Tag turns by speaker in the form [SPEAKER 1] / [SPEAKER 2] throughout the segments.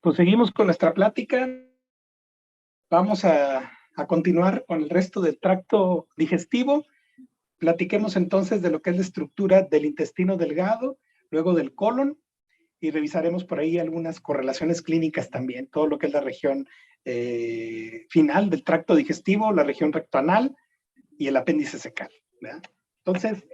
[SPEAKER 1] Pues seguimos con nuestra plática. Vamos a continuar con el resto del tracto digestivo. Platiquemos entonces de lo que es la estructura del intestino delgado, luego del colon, y revisaremos por ahí algunas correlaciones clínicas también, todo lo que es la región final del tracto digestivo, la región rectoanal y el apéndice secal, ¿verdad? Entonces,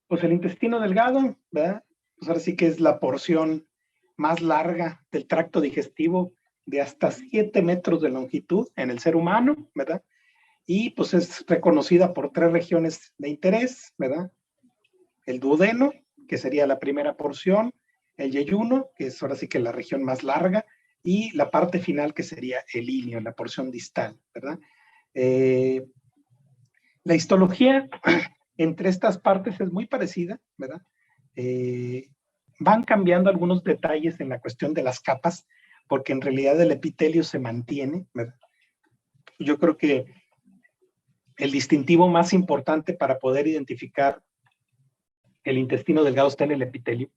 [SPEAKER 1] pues el intestino delgado, ¿verdad? Pues ahora sí que es la porción más larga del tracto digestivo, de hasta 7 metros de longitud en el ser humano, ¿verdad? Y pues es reconocida por 3 regiones de interés, ¿verdad? El duodeno, que sería la primera porción, el yeyuno, que es ahora sí que la región más larga, y la parte final, que sería el ilio, la porción distal, ¿verdad? La histología entre estas partes es muy parecida, ¿verdad? Van cambiando algunos detalles en la cuestión de las capas, porque en realidad el epitelio se mantiene, ¿verdad? Yo creo que el distintivo más importante para poder identificar el intestino delgado está en el epitelio.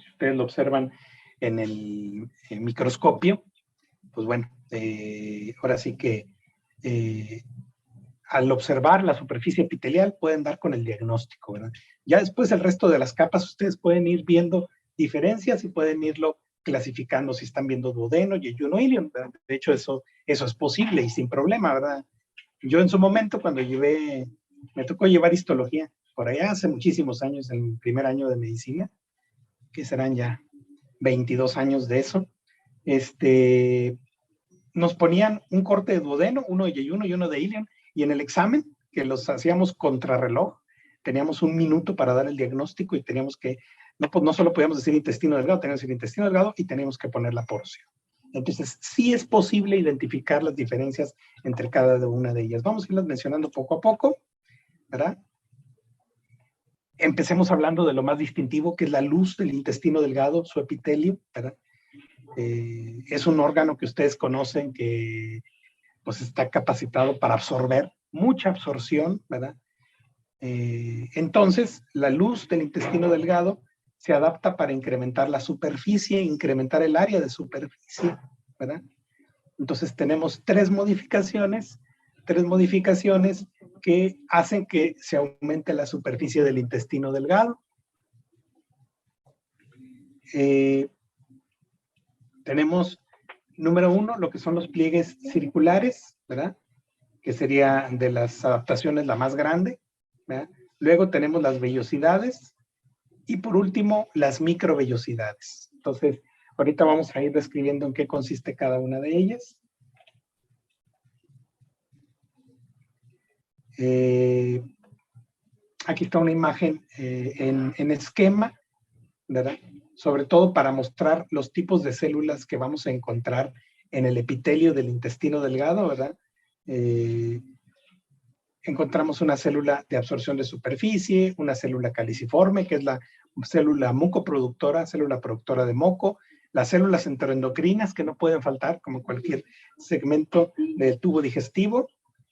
[SPEAKER 1] Si ustedes lo observan en el microscopio, pues bueno, ahora sí que al observar la superficie epitelial pueden dar con el diagnóstico, ¿verdad? Ya después el resto de las capas ustedes pueden ir viendo diferencias y pueden irlo clasificando si están viendo duodeno, yeyuno, ilio, ¿verdad? De hecho eso es posible y sin problema, ¿verdad? Yo en su momento cuando me tocó llevar histología, por allá hace muchísimos años, en el primer año de medicina, que serán ya 22 años de eso, nos ponían un corte de duodeno, uno de yeyuno y uno de ilio, y en el examen, que los hacíamos contrarreloj, teníamos 1 minuto para dar el diagnóstico y teníamos que, no solo podíamos decir intestino delgado, teníamos que decir intestino delgado y teníamos que poner la porción. Entonces, sí es posible identificar las diferencias entre cada una de ellas. Vamos a irlas mencionando poco a poco, ¿verdad? Empecemos hablando de lo más distintivo, que es la luz del intestino delgado, su epitelio, ¿verdad? Es un órgano que ustedes conocen que pues está capacitado para absorber, mucha absorción, ¿verdad? Entonces, la luz del intestino delgado se adapta para incrementar la superficie, incrementar el área de superficie, ¿verdad? Entonces tenemos 3 modificaciones que hacen que se aumente la superficie del intestino delgado. Tenemos, número 1, lo que son los pliegues circulares, ¿verdad? Que sería de las adaptaciones la más grande, ¿verdad? Luego tenemos las vellosidades y por último las microvellosidades. Entonces, ahorita vamos a ir describiendo en qué consiste cada una de ellas. Aquí está una imagen en esquema, ¿verdad? Sobre todo para mostrar los tipos de células que vamos a encontrar en el epitelio del intestino delgado, ¿verdad? Encontramos una célula de absorción de superficie, una célula caliciforme, que es la célula mucoproductora, célula productora de moco, las células enteroendocrinas, que no pueden faltar, como cualquier segmento del tubo digestivo,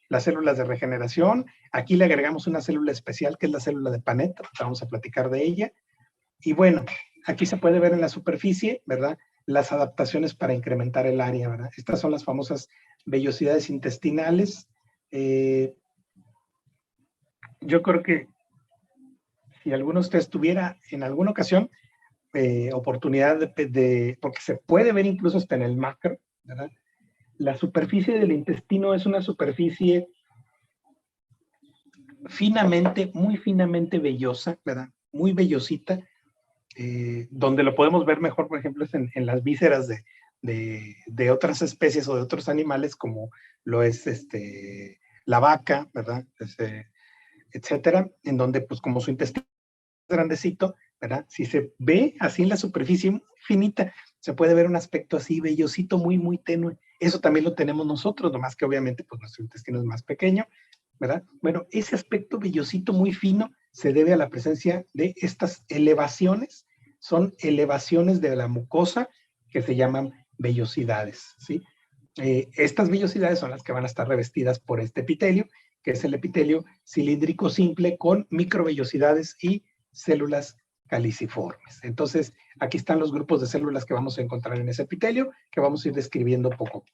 [SPEAKER 1] las células de regeneración. Aquí le agregamos una célula especial, que es la célula de Panet, vamos a platicar de ella. Y bueno, aquí se puede ver en la superficie, ¿verdad?, las adaptaciones para incrementar el área, ¿verdad? Estas son las famosas vellosidades intestinales. Yo creo que si alguno de ustedes tuviera en alguna ocasión oportunidad porque se puede ver incluso hasta en el macro, ¿verdad? La superficie del intestino es una superficie muy finamente vellosa, ¿verdad? Muy vellosita, donde lo podemos ver mejor, por ejemplo, es en las vísceras de otras especies o de otros animales, como lo es la vaca, ¿verdad? Etcétera, en donde, pues, como su intestino es grandecito, ¿verdad? Si se ve así en la superficie finita, se puede ver un aspecto así vellosito, muy, muy tenue. Eso también lo tenemos nosotros, nomás que obviamente, pues, nuestro intestino es más pequeño, ¿verdad? Bueno, ese aspecto vellosito muy fino se debe a la presencia de estas elevaciones. Son elevaciones de la mucosa que se llaman vellosidades, ¿sí? Estas vellosidades son las que van a estar revestidas por este epitelio, que es el epitelio cilíndrico simple con microvellosidades y células caliciformes. Entonces, Aquí están los grupos de células que vamos a encontrar en ese epitelio, que vamos a ir describiendo poco a poco.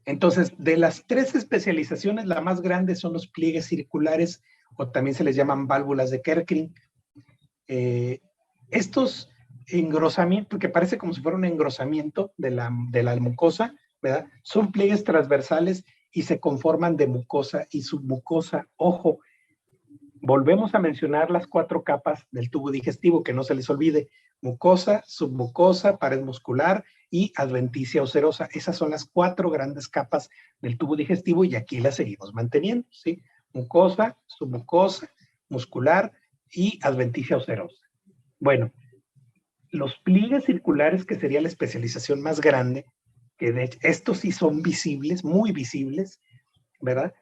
[SPEAKER 1] Entonces, de las 3 especializaciones, la más grande son los pliegues circulares, o también se les llaman válvulas de Kerckring. Estos engrosamientos, que parece como si fuera un engrosamiento de la mucosa, ¿verdad? Son pliegues transversales y se conforman de mucosa y submucosa. Ojo, volvemos a mencionar las 4 capas del tubo digestivo, que no se les olvide: mucosa, submucosa, pared muscular y adventicia ocerosa. Esas son las 4 grandes capas del tubo digestivo y aquí las seguimos manteniendo, ¿sí? Mucosa, submucosa, muscular y adventicia ocerosa. Bueno, los pliegues circulares, que sería la especialización más grande, que de hecho, estos sí son visibles, muy visibles, ¿verdad?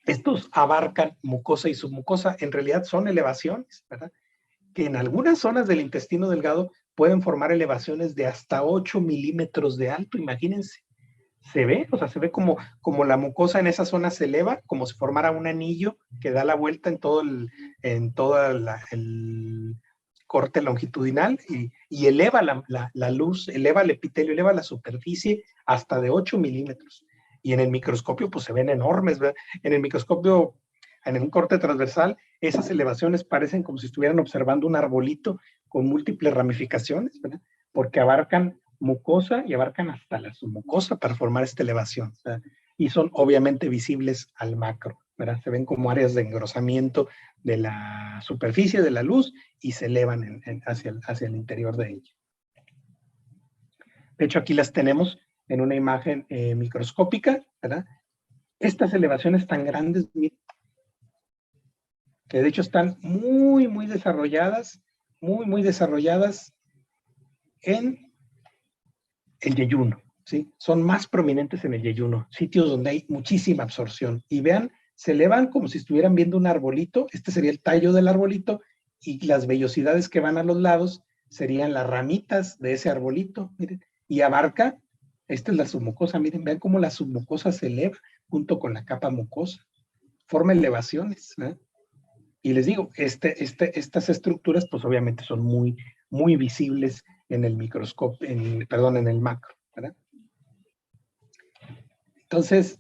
[SPEAKER 1] Estos abarcan mucosa y submucosa. En realidad son elevaciones, ¿verdad? Que en algunas zonas del intestino delgado pueden formar elevaciones de hasta 8 milímetros de alto, imagínense. Se ve, o sea, se ve como la mucosa en esa zona se eleva, como si formara un anillo que da la vuelta en todo el corte longitudinal y eleva la luz, eleva el epitelio, eleva la superficie hasta de 8 milímetros. Y en el microscopio, pues se ven enormes, ¿verdad? En el microscopio, en un corte transversal, esas elevaciones parecen como si estuvieran observando un arbolito con múltiples ramificaciones, ¿verdad? Porque abarcan mucosa y abarcan hasta la submucosa para formar esta elevación, ¿verdad? Y son obviamente visibles al macro, ¿verdad? Se ven como áreas de engrosamiento de la superficie de la luz y se elevan hacia el interior de ella. De hecho, aquí las tenemos en una imagen microscópica, ¿verdad? Estas elevaciones tan grandes, que de hecho están muy, muy desarrolladas en el yeyuno, ¿sí? Son más prominentes en el yeyuno, sitios donde hay muchísima absorción. Y vean, se elevan como si estuvieran viendo un arbolito. Este sería el tallo del arbolito y las vellosidades que van a los lados serían las ramitas de ese arbolito, miren, y abarca, esta es la submucosa, miren, vean cómo la submucosa se eleva junto con la capa mucosa, forma elevaciones, ¿eh? Y les digo, estas estructuras pues obviamente son muy, muy visibles en el microscopio, en el macro, ¿verdad? Entonces,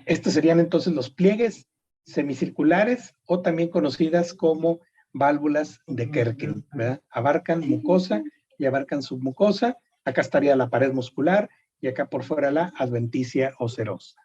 [SPEAKER 1] estos serían entonces los pliegues semicirculares o también conocidas como válvulas de Kerckring, ¿verdad? Abarcan mucosa y abarcan submucosa. Acá estaría la pared muscular y acá por fuera la adventicia ocerosa.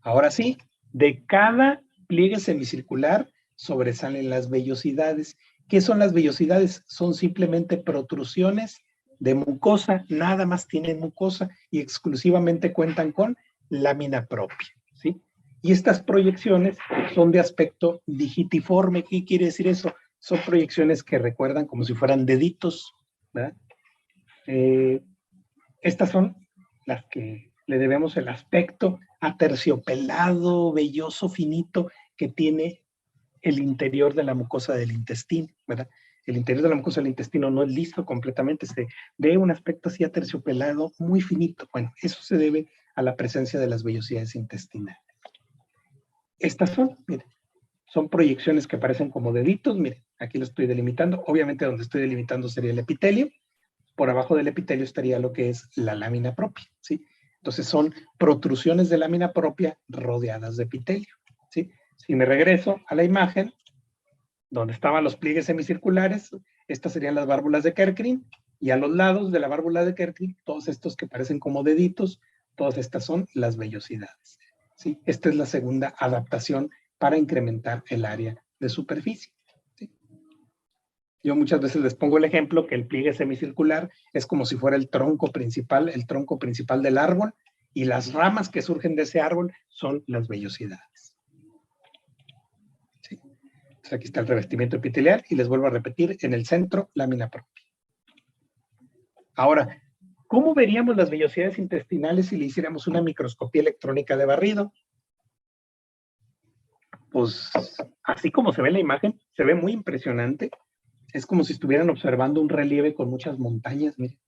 [SPEAKER 1] Ahora sí, de cada pliegue semicircular sobresalen las vellosidades. ¿Qué son las vellosidades? Son simplemente protrusiones de mucosa, nada más tienen mucosa y exclusivamente cuentan con lámina propia, ¿sí? Y estas proyecciones son de aspecto digitiforme. ¿Qué quiere decir eso? Son proyecciones que recuerdan como si fueran deditos, ¿verdad? Estas son las que le debemos el aspecto aterciopelado, velloso, finito que tiene el interior de la mucosa del intestino, ¿verdad? El interior de la mucosa del intestino no es liso completamente, se ve un aspecto así aterciopelado, muy finito. Bueno, eso se debe a la presencia de las vellosidades intestinales. Estas son proyecciones que parecen como deditos. Miren, aquí lo estoy delimitando. Obviamente donde estoy delimitando sería el epitelio. Por abajo del epitelio estaría lo que es la lámina propia, ¿sí? Entonces son protrusiones de lámina propia rodeadas de epitelio, ¿sí? Si me regreso a la imagen, donde estaban los pliegues semicirculares, estas serían las válvulas de Kerckring, y a los lados de la válvula de Kerckring, todos estos que parecen como deditos, todas estas son las vellosidades, ¿sí? Esta es la segunda adaptación para incrementar el área de superficie. Yo muchas veces les pongo el ejemplo que el pliegue semicircular es como si fuera el tronco principal del árbol, y las ramas que surgen de ese árbol son las vellosidades. ¿Sí? Entonces aquí está el revestimiento epitelial y les vuelvo a repetir, en el centro, lámina propia. Ahora, ¿cómo veríamos las vellosidades intestinales si le hiciéramos una microscopía electrónica de barrido? Pues así como se ve en la imagen, se ve muy impresionante. Es como si estuvieran observando un relieve con muchas montañas, miren,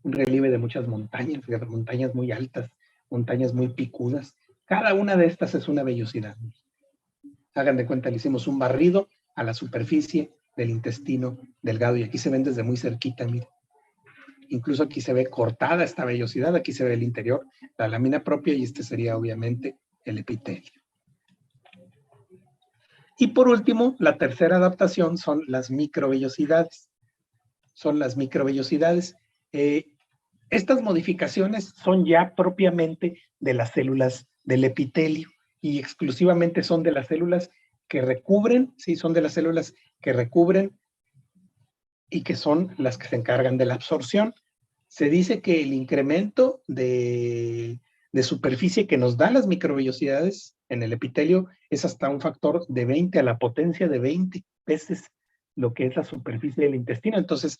[SPEAKER 1] un relieve de muchas montañas, montañas muy altas, montañas muy picudas. Cada una de estas es una vellosidad. Hagan de cuenta, le hicimos un barrido a la superficie del intestino delgado y aquí se ven desde muy cerquita, miren. Incluso aquí se ve cortada esta vellosidad, aquí se ve el interior, la lámina propia y este sería obviamente el epitelio. Y por último, la tercera adaptación son las microvellosidades. Estas modificaciones son ya propiamente de las células del epitelio y exclusivamente son de las células que recubren, sí, son de las células que recubren y que son las que se encargan de la absorción. Se dice que el incremento de superficie que nos da las microvellosidades en el epitelio es hasta un factor de 20 a la potencia de 20 veces lo que es la superficie del intestino. Entonces,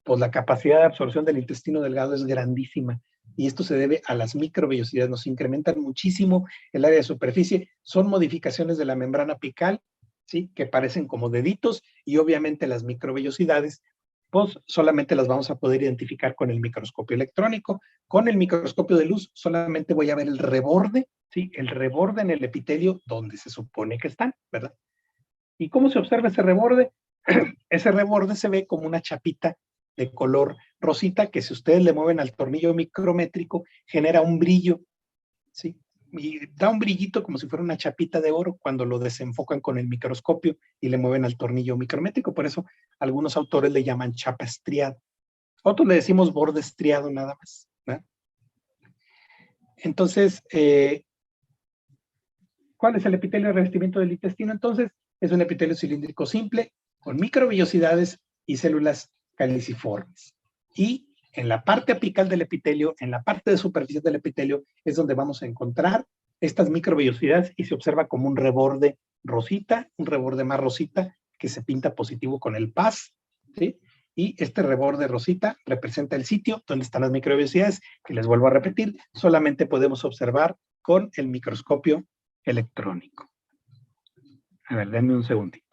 [SPEAKER 1] pues la capacidad de absorción del intestino delgado es grandísima. Y esto se debe a las microvellosidades. Nos incrementan muchísimo el área de superficie. Son modificaciones de la membrana apical, ¿sí? Que parecen como deditos y obviamente las microvellosidades pues solamente las vamos a poder identificar con el microscopio electrónico. Con el microscopio de luz solamente voy a ver el reborde, ¿sí? El reborde en el epitelio donde se supone que están, ¿verdad? ¿Y cómo se observa ese reborde? Ese reborde se ve como una chapita de color rosita que si ustedes le mueven al tornillo micrométrico genera un brillo, ¿sí? Y da un brillito como si fuera una chapita de oro cuando lo desenfocan con el microscopio y le mueven al tornillo micrométrico. Por eso algunos autores le llaman chapa estriada. Otros le decimos borde estriado nada más, ¿no? Entonces, ¿cuál es el epitelio de revestimiento del intestino? Entonces, es un epitelio cilíndrico simple con microvellosidades y células caliciformes. Y en la parte apical del epitelio, en la parte de superficie del epitelio, es donde vamos a encontrar estas microvellosidades y se observa como un reborde rosita, un reborde más rosita que se pinta positivo con el PAS, ¿sí? Y este reborde rosita representa el sitio donde están las microvellosidades, que les vuelvo a repetir, solamente podemos observar con el microscopio electrónico. A ver, denme un segundito.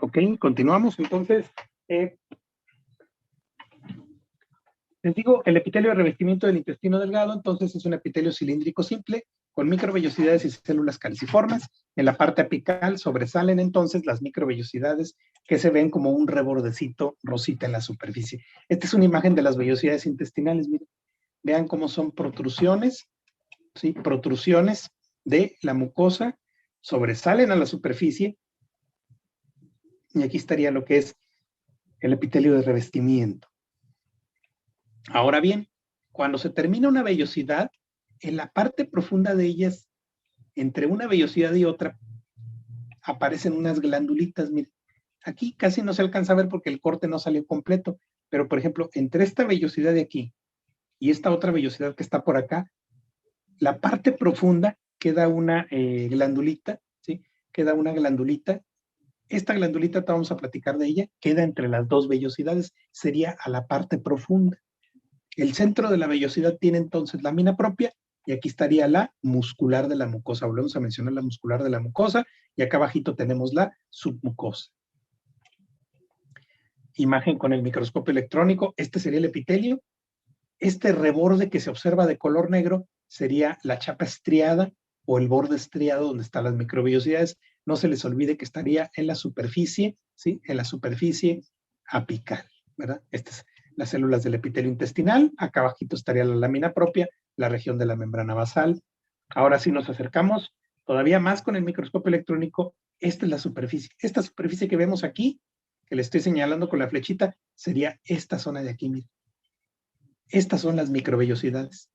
[SPEAKER 1] Ok, continuamos. Entonces, les digo, el epitelio de revestimiento del intestino delgado, entonces es un epitelio cilíndrico simple con microvellosidades y células caliciformes. En la parte apical sobresalen entonces las microvellosidades que se ven como un rebordecito rosita en la superficie. Esta es una imagen de las vellosidades intestinales. Miren, vean cómo son protrusiones, ¿sí? Protrusiones de la mucosa, sobresalen a la superficie y aquí estaría lo que es el epitelio de revestimiento. Ahora bien, cuando se termina una vellosidad, en la parte profunda de ellas, entre una vellosidad y otra, aparecen unas glandulitas. Miren, aquí casi no se alcanza a ver porque el corte no salió completo, pero por ejemplo, entre esta vellosidad de aquí y esta otra vellosidad que está por acá, la parte profunda queda una glandulita, ¿sí? Queda una glandulita Esta glandulita, vamos a platicar de ella, queda entre las dos vellosidades, sería a la parte profunda. El centro de la vellosidad tiene entonces lámina propia y aquí estaría la muscular de la mucosa. Volvemos a mencionar la muscular de la mucosa y acá abajito tenemos la submucosa. Imagen con el microscopio electrónico. Este sería el epitelio. Este reborde que se observa de color negro sería la chapa estriada o el borde estriado donde están las microvellosidades. No se les olvide que estaría en la superficie, ¿sí? En la superficie apical, ¿verdad? Estas es las células del epitelio intestinal. Acá abajito estaría la lámina propia, la región de la membrana basal. Ahora sí nos acercamos todavía más con el microscopio electrónico. Esta es la superficie. Esta superficie que vemos aquí, que le estoy señalando con la flechita, sería esta zona de aquí, miren. Estas son las microvellosidades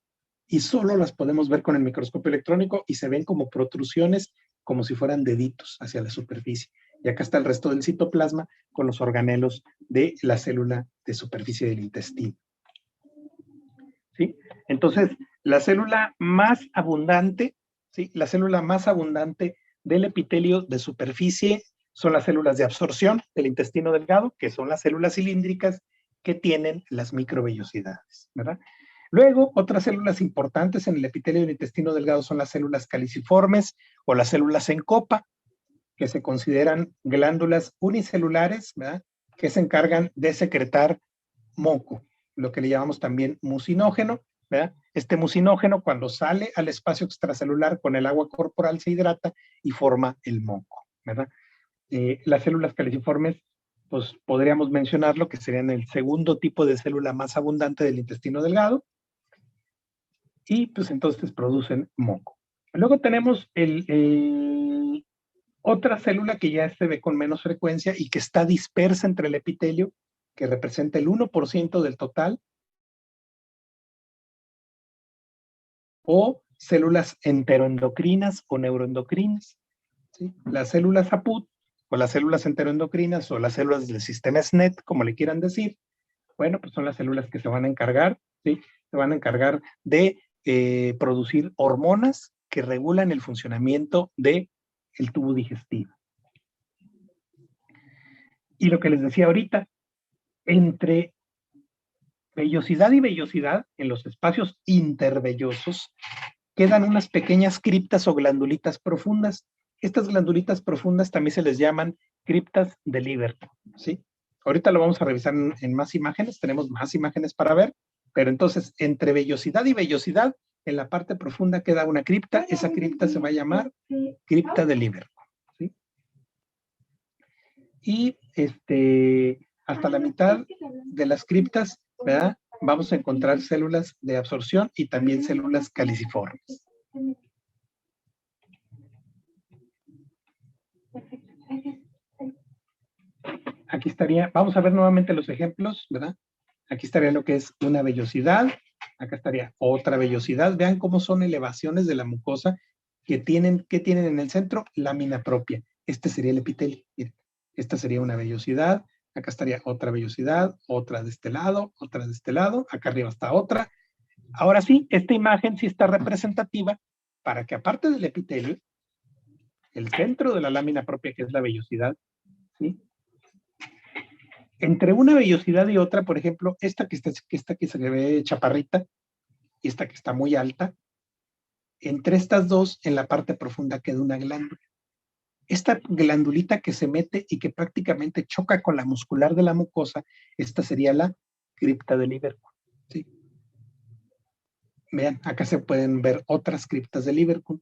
[SPEAKER 1] y solo las podemos ver con el microscopio electrónico y se ven como protrusiones, como si fueran deditos hacia la superficie. Y acá está el resto del citoplasma con los organelos de la célula de superficie del intestino. ¿Sí? Entonces, la célula más abundante, ¿sí? La célula más abundante del epitelio de superficie son las células de absorción del intestino delgado, que son las células cilíndricas que tienen las microvellosidades, ¿verdad? Luego, otras células importantes en el epitelio del intestino delgado son las células caliciformes o las células en copa, que se consideran glándulas unicelulares, ¿verdad? Que se encargan de secretar moco, lo que le llamamos también mucinógeno, ¿verdad? Este mucinógeno, cuando sale al espacio extracelular con el agua corporal, se hidrata y forma el moco, ¿verdad? Las células caliciformes, pues podríamos mencionarlo que serían el segundo tipo de célula más abundante del intestino delgado y pues entonces producen moco. Luego tenemos otra célula que ya se ve con menos frecuencia y que está dispersa entre el epitelio, que representa el 1% del total, o células enteroendocrinas o neuroendocrinas, ¿sí? Las células APUT o las células enteroendocrinas o las células del sistema SNET, como le quieran decir, bueno, pues son las células que se van a encargar, ¿sí? Se van a encargar de producir hormonas que regulan el funcionamiento del tubo digestivo. Y lo que les decía ahorita, entre vellosidad y vellosidad, en los espacios intervellosos, quedan unas pequeñas criptas o glandulitas profundas. Estas glandulitas profundas también se les llaman criptas de Lieberkühn, ¿sí? Ahorita lo vamos a revisar en más imágenes, tenemos más imágenes para ver, pero entonces entre vellosidad y vellosidad, en la parte profunda queda una cripta, esa cripta se va a llamar cripta de Lieberkühn, ¿sí? Y hasta la mitad de las criptas, ¿verdad? Vamos a encontrar células de absorción y también células caliciformes. Aquí estaría, vamos a ver nuevamente los ejemplos, ¿verdad? Aquí estaría lo que es una vellosidad, acá estaría otra vellosidad. Vean cómo son elevaciones de la mucosa que tienen en el centro lámina propia. Este sería el epitelio. Miren, esta sería una vellosidad, acá estaría otra vellosidad, otra de este lado, otra de este lado, acá arriba está otra. Ahora sí, esta imagen sí está representativa para que aparte del epitelio, el centro de la lámina propia, que es la vellosidad, ¿sí? Entre una vellosidad y otra, por ejemplo, esta que se ve chaparrita y esta que está muy alta, entre estas dos, en la parte profunda queda una glándula. Esta glandulita que se mete y que prácticamente choca con la muscular de la mucosa, esta sería la cripta de Lieberkühn, ¿sí? Vean, acá se pueden ver otras criptas de Lieberkühn.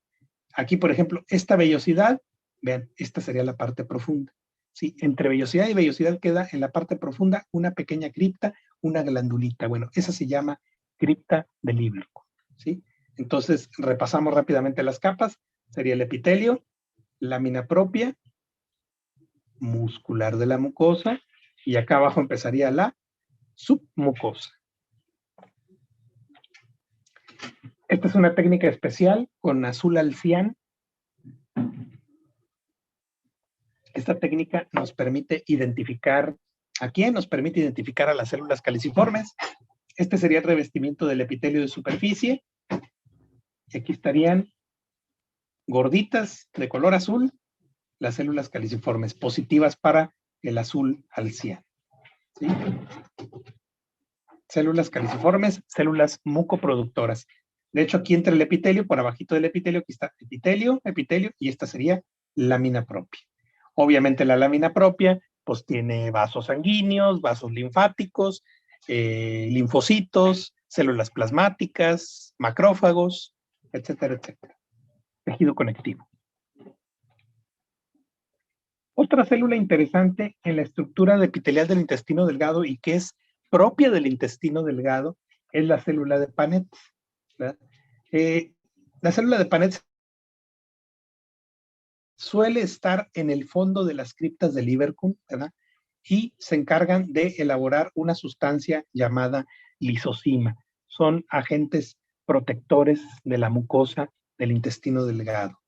[SPEAKER 1] Aquí, por ejemplo, esta vellosidad, vean, esta sería la parte profunda. ¿Sí? Entre vellosidad y vellosidad queda en la parte profunda una pequeña cripta, una glandulita. Bueno, esa se llama cripta de Lieberkühn, ¿sí? Entonces, repasamos rápidamente las capas. Sería el epitelio, lámina propia, muscular de la mucosa, y acá abajo empezaría la submucosa. Esta es una técnica especial con azul al cian. Esta técnica nos permite identificar ¿a quién? Nos permite identificar a las células caliciformes. Este sería el revestimiento del epitelio de superficie. Y aquí estarían gorditas de color azul las células caliciformes, positivas para el azul al cian. ¿Sí? Células caliciformes, células mucoproductoras. De hecho, aquí entre el epitelio, por abajito del epitelio, aquí está epitelio, epitelio, y esta sería lámina propia. Obviamente la lámina propia, pues tiene vasos sanguíneos, vasos linfáticos, linfocitos, células plasmáticas, macrófagos, etcétera, etcétera. Tejido conectivo. Otra célula interesante en la estructura epitelial del intestino delgado y que es propia del intestino delgado es la célula de Paneth. La célula de Paneth suele estar en el fondo de las criptas de Lieberkühn, ¿verdad? Y se encargan de elaborar una sustancia llamada lisocima. Son agentes protectores de la mucosa del intestino delgado.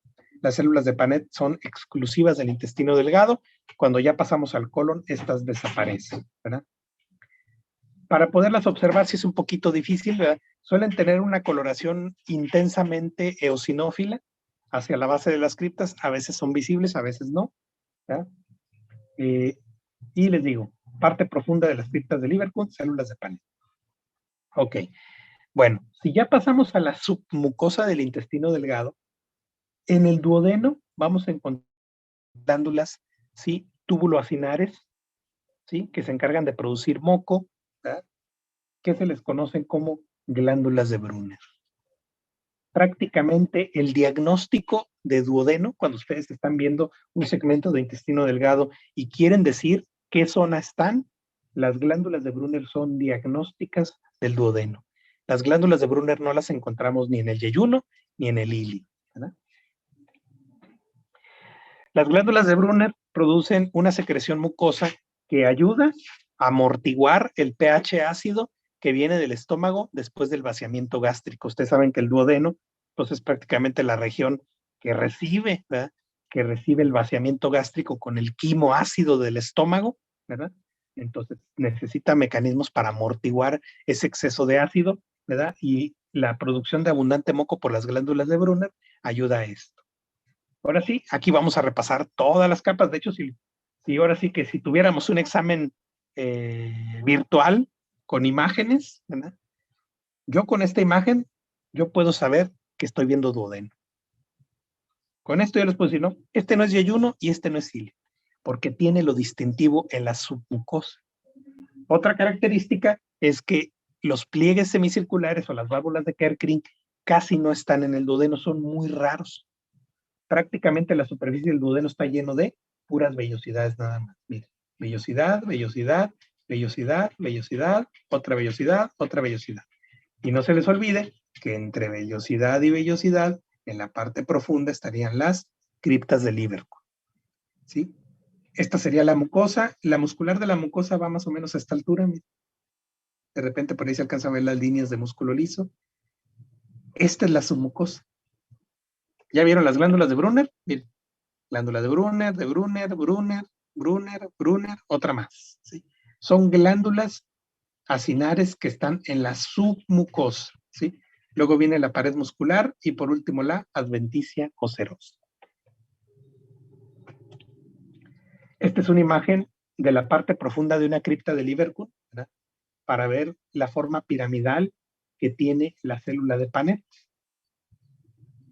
[SPEAKER 1] Las células de Paneth son exclusivas del intestino delgado. Cuando ya pasamos al colon, estas desaparecen, ¿verdad? Para poderlas observar, sí es un poquito difícil, ¿verdad? Suelen tener una coloración intensamente eosinófila hacia la base de las criptas. A veces son visibles, a veces no, ¿verdad? Y les digo, parte profunda de las criptas de Lieberkühn, células de Paneth. Ok, bueno, si ya pasamos a la submucosa del intestino delgado, en el duodeno vamos a encontrar glándulas, ¿sí? Túbuloacinares, ¿sí? Que se encargan de producir moco, ¿verdad? Que se les conocen como glándulas de Brunner. Prácticamente el diagnóstico de duodeno, cuando ustedes están viendo un segmento de intestino delgado y quieren decir qué zona están, las glándulas de Brunner son diagnósticas del duodeno. Las glándulas de Brunner no las encontramos ni en el yeyuno ni en el ilio, ¿verdad? Las glándulas de Brunner producen una secreción mucosa que ayuda a amortiguar el pH ácido que viene del estómago después del vaciamiento gástrico. Ustedes saben que el duodeno, pues es prácticamente la región que recibe, ¿verdad? Que recibe el vaciamiento gástrico con el quimo ácido del estómago, ¿verdad? Entonces necesita mecanismos para amortiguar ese exceso de ácido, ¿verdad? Y la producción de abundante moco por las glándulas de Brunner ayuda a esto. Ahora sí, aquí vamos a repasar todas las capas. De hecho, si ahora sí que si tuviéramos un examen virtual con imágenes, ¿verdad? Yo con esta imagen, yo puedo saber que estoy viendo duodeno. Con esto yo les puedo decir, no, este no es yeyuno y este no es ilio, porque tiene lo distintivo en la submucosa. Otra característica es que los pliegues semicirculares o las válvulas de Kerckring casi no están en el duodeno, son muy raros. Prácticamente la superficie del duodeno está lleno de puras vellosidades nada más. Miren, vellosidad, vellosidad, vellosidad, vellosidad, otra vellosidad, otra vellosidad. Y no se les olvide que entre vellosidad y vellosidad, en la parte profunda estarían las criptas de Lieberkühn. ¿Sí? Esta sería la mucosa. La muscular de la mucosa va más o menos a esta altura. Miren. De repente por ahí se alcanza a ver las líneas de músculo liso. Esta es la submucosa. ¿Ya vieron las glándulas de Brunner? Miren. Glándula de Brunner, Brunner, otra más. ¿Sí? Son glándulas acinares que están en la submucosa. ¿Sí? Luego viene la pared muscular y por último la adventicia o serosa. Esta es una imagen de la parte profunda de una cripta de Lieberkühn, ¿verdad? Para ver la forma piramidal que tiene la célula de Paneth.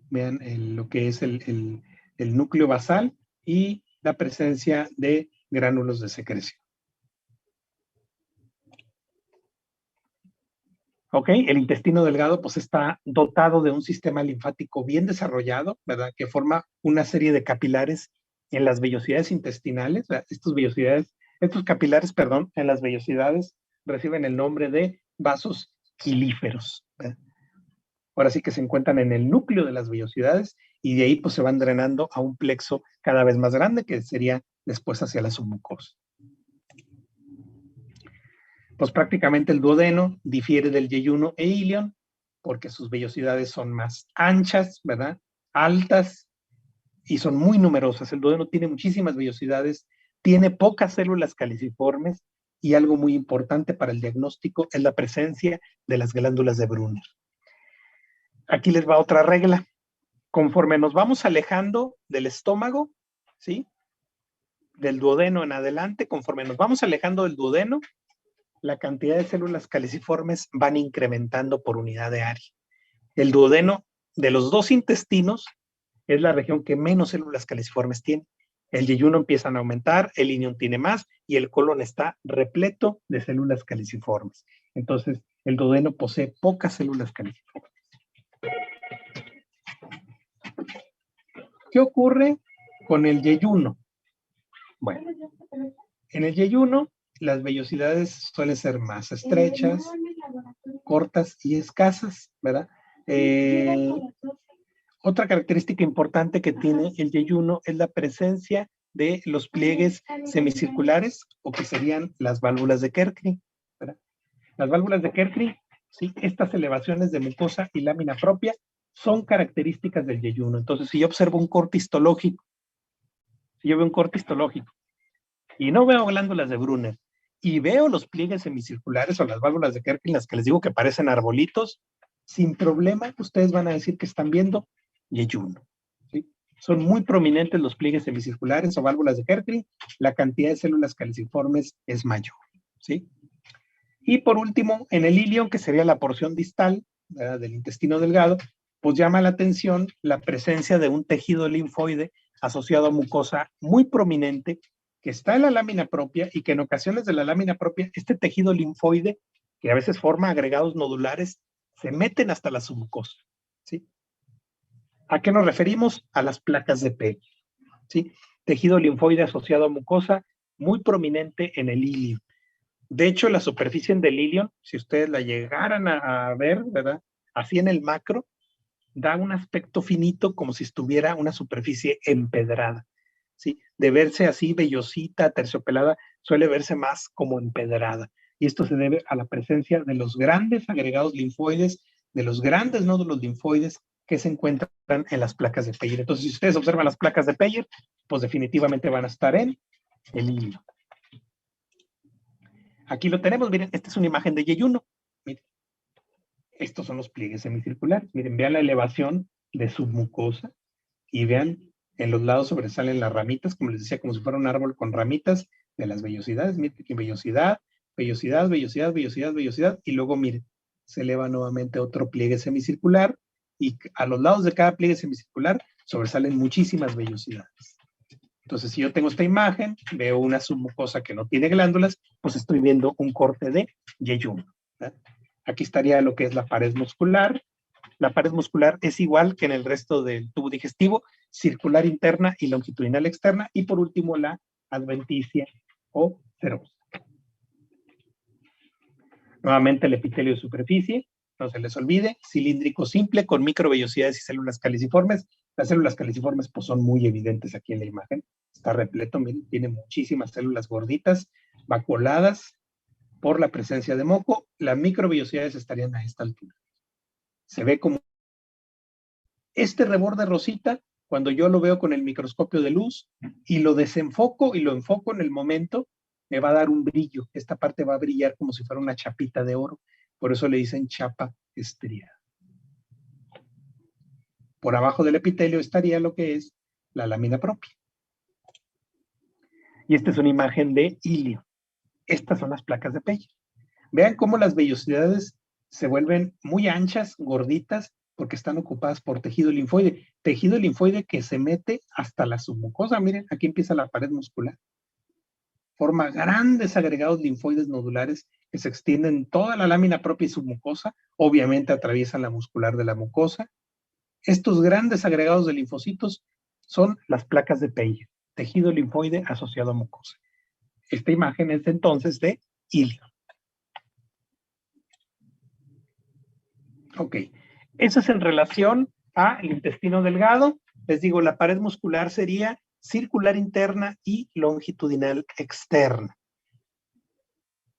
[SPEAKER 1] Vean lo que es el núcleo basal y la presencia de gránulos de secreción. ¿Ok? El intestino delgado pues está dotado de un sistema linfático bien desarrollado, ¿verdad? Que forma una serie de capilares en las vellosidades intestinales. ¿Verdad? Estos capilares, perdón, en las vellosidades reciben el nombre de vasos quilíferos. ¿Verdad? Ahora sí que se encuentran en el núcleo de las vellosidades y de ahí pues se van drenando a un plexo cada vez más grande que sería después hacia la submucosa. Pues prácticamente el duodeno difiere del yeyuno e ilion porque sus vellosidades son más anchas, ¿verdad? Altas y son muy numerosas. El duodeno tiene muchísimas vellosidades, tiene pocas células caliciformes y algo muy importante para el diagnóstico es la presencia de las glándulas de Brunner. Aquí les va otra regla. Conforme nos vamos alejando del estómago, ¿sí? Del duodeno en adelante, conforme nos vamos alejando del duodeno, la cantidad de células caliciformes van incrementando por unidad de área. El duodeno de los dos intestinos es la región que menos células caliciformes tiene. El yeyuno empiezan a aumentar, el ilion tiene más y el colon está repleto de células caliciformes. Entonces, el duodeno posee pocas células caliciformes. ¿Qué ocurre con el yeyuno? Bueno, en el yeyuno las vellosidades suelen ser más estrechas, cortas y escasas, ¿verdad? Otra característica importante que tiene el yeyuno es la presencia de los pliegues semicirculares, o que serían las válvulas de Kerkring, ¿verdad? Las válvulas de Kerkring, ¿sí? Estas elevaciones de mucosa y lámina propia son características del yeyuno. Entonces, si yo observo un corte histológico, si yo veo un corte histológico y no veo glándulas de Brunner y veo los pliegues semicirculares o las válvulas de Kerkring, las que les digo que parecen arbolitos, sin problema ustedes van a decir que están viendo yeyuno, ¿sí? Son muy prominentes los pliegues semicirculares o válvulas de Kerkring, la cantidad de células caliciformes es mayor, ¿sí? Y por último, en el ilion, que sería la porción distal, ¿verdad?, del intestino delgado, pues llama la atención la presencia de un tejido linfoide asociado a mucosa muy prominente, que está en la lámina propia y que en ocasiones de la lámina propia, este tejido linfoide, que a veces forma agregados nodulares, se meten hasta la submucosa, ¿sí? ¿A qué nos referimos? A las placas de Peyerl, ¿sí? Tejido linfoide asociado a mucosa muy prominente en el ilion. De hecho, la superficie del ilion, si ustedes la llegaran a ver, ¿verdad?, así en el macro, da un aspecto finito como si estuviera una superficie empedrada, ¿sí? De verse así vellosita, terciopelada, suele verse más como empedrada. Y esto se debe a la presencia de los grandes agregados linfoides, de los grandes nódulos linfoides que se encuentran en las placas de Peyerl. Entonces, si ustedes observan las placas de Peyerl, pues definitivamente van a estar en el ilion. Aquí lo tenemos, miren, esta es una imagen de yeyuno. Miren, estos son los pliegues semicirculares. Miren, vean la elevación de submucosa y vean, en los lados sobresalen las ramitas, como les decía, como si fuera un árbol con ramitas de las vellosidades. Miren, aquí vellosidad, vellosidad, vellosidad, vellosidad, vellosidad, y luego miren, se eleva nuevamente otro pliegue semicircular y a los lados de cada pliegue semicircular sobresalen muchísimas vellosidades. Entonces, si yo tengo esta imagen, veo una submucosa que no tiene glándulas, pues estoy viendo un corte de yeyuno, ¿verdad? Aquí estaría lo que es la pared muscular. La pared muscular es igual que en el resto del tubo digestivo, circular interna y longitudinal externa. Y por último, la adventicia o serosa. Nuevamente el epitelio de superficie, no se les olvide, cilíndrico simple con microvellosidades y células caliciformes. Las células caliciformes pues son muy evidentes aquí en la imagen. Está repleto, miren, tiene muchísimas células gorditas, vaculadas por la presencia de moco. Las microvellosidades estarían a esta altura. Se ve como este reborde rosita, cuando yo lo veo con el microscopio de luz y lo desenfoco y lo enfoco en el momento, me va a dar un brillo. Esta parte va a brillar como si fuera una chapita de oro. Por eso le dicen chapa estriada. Por abajo del epitelio estaría lo que es la lámina propia. Y esta es una imagen de ilio. Estas son las placas de Peyerl. Vean cómo las vellosidades se vuelven muy anchas, gorditas, porque están ocupadas por tejido linfoide. Tejido linfoide que se mete hasta la submucosa. Miren, aquí empieza la pared muscular. Forma grandes agregados linfoides nodulares que se extienden toda la lámina propia y submucosa. Obviamente atraviesan la muscular de la mucosa. Estos grandes agregados de linfocitos son las placas de Peyerl, tejido linfoide asociado a mucosa. Esta imagen es entonces de ilio. Ok, eso es en relación al intestino delgado. Les digo, la pared muscular sería circular interna y longitudinal externa.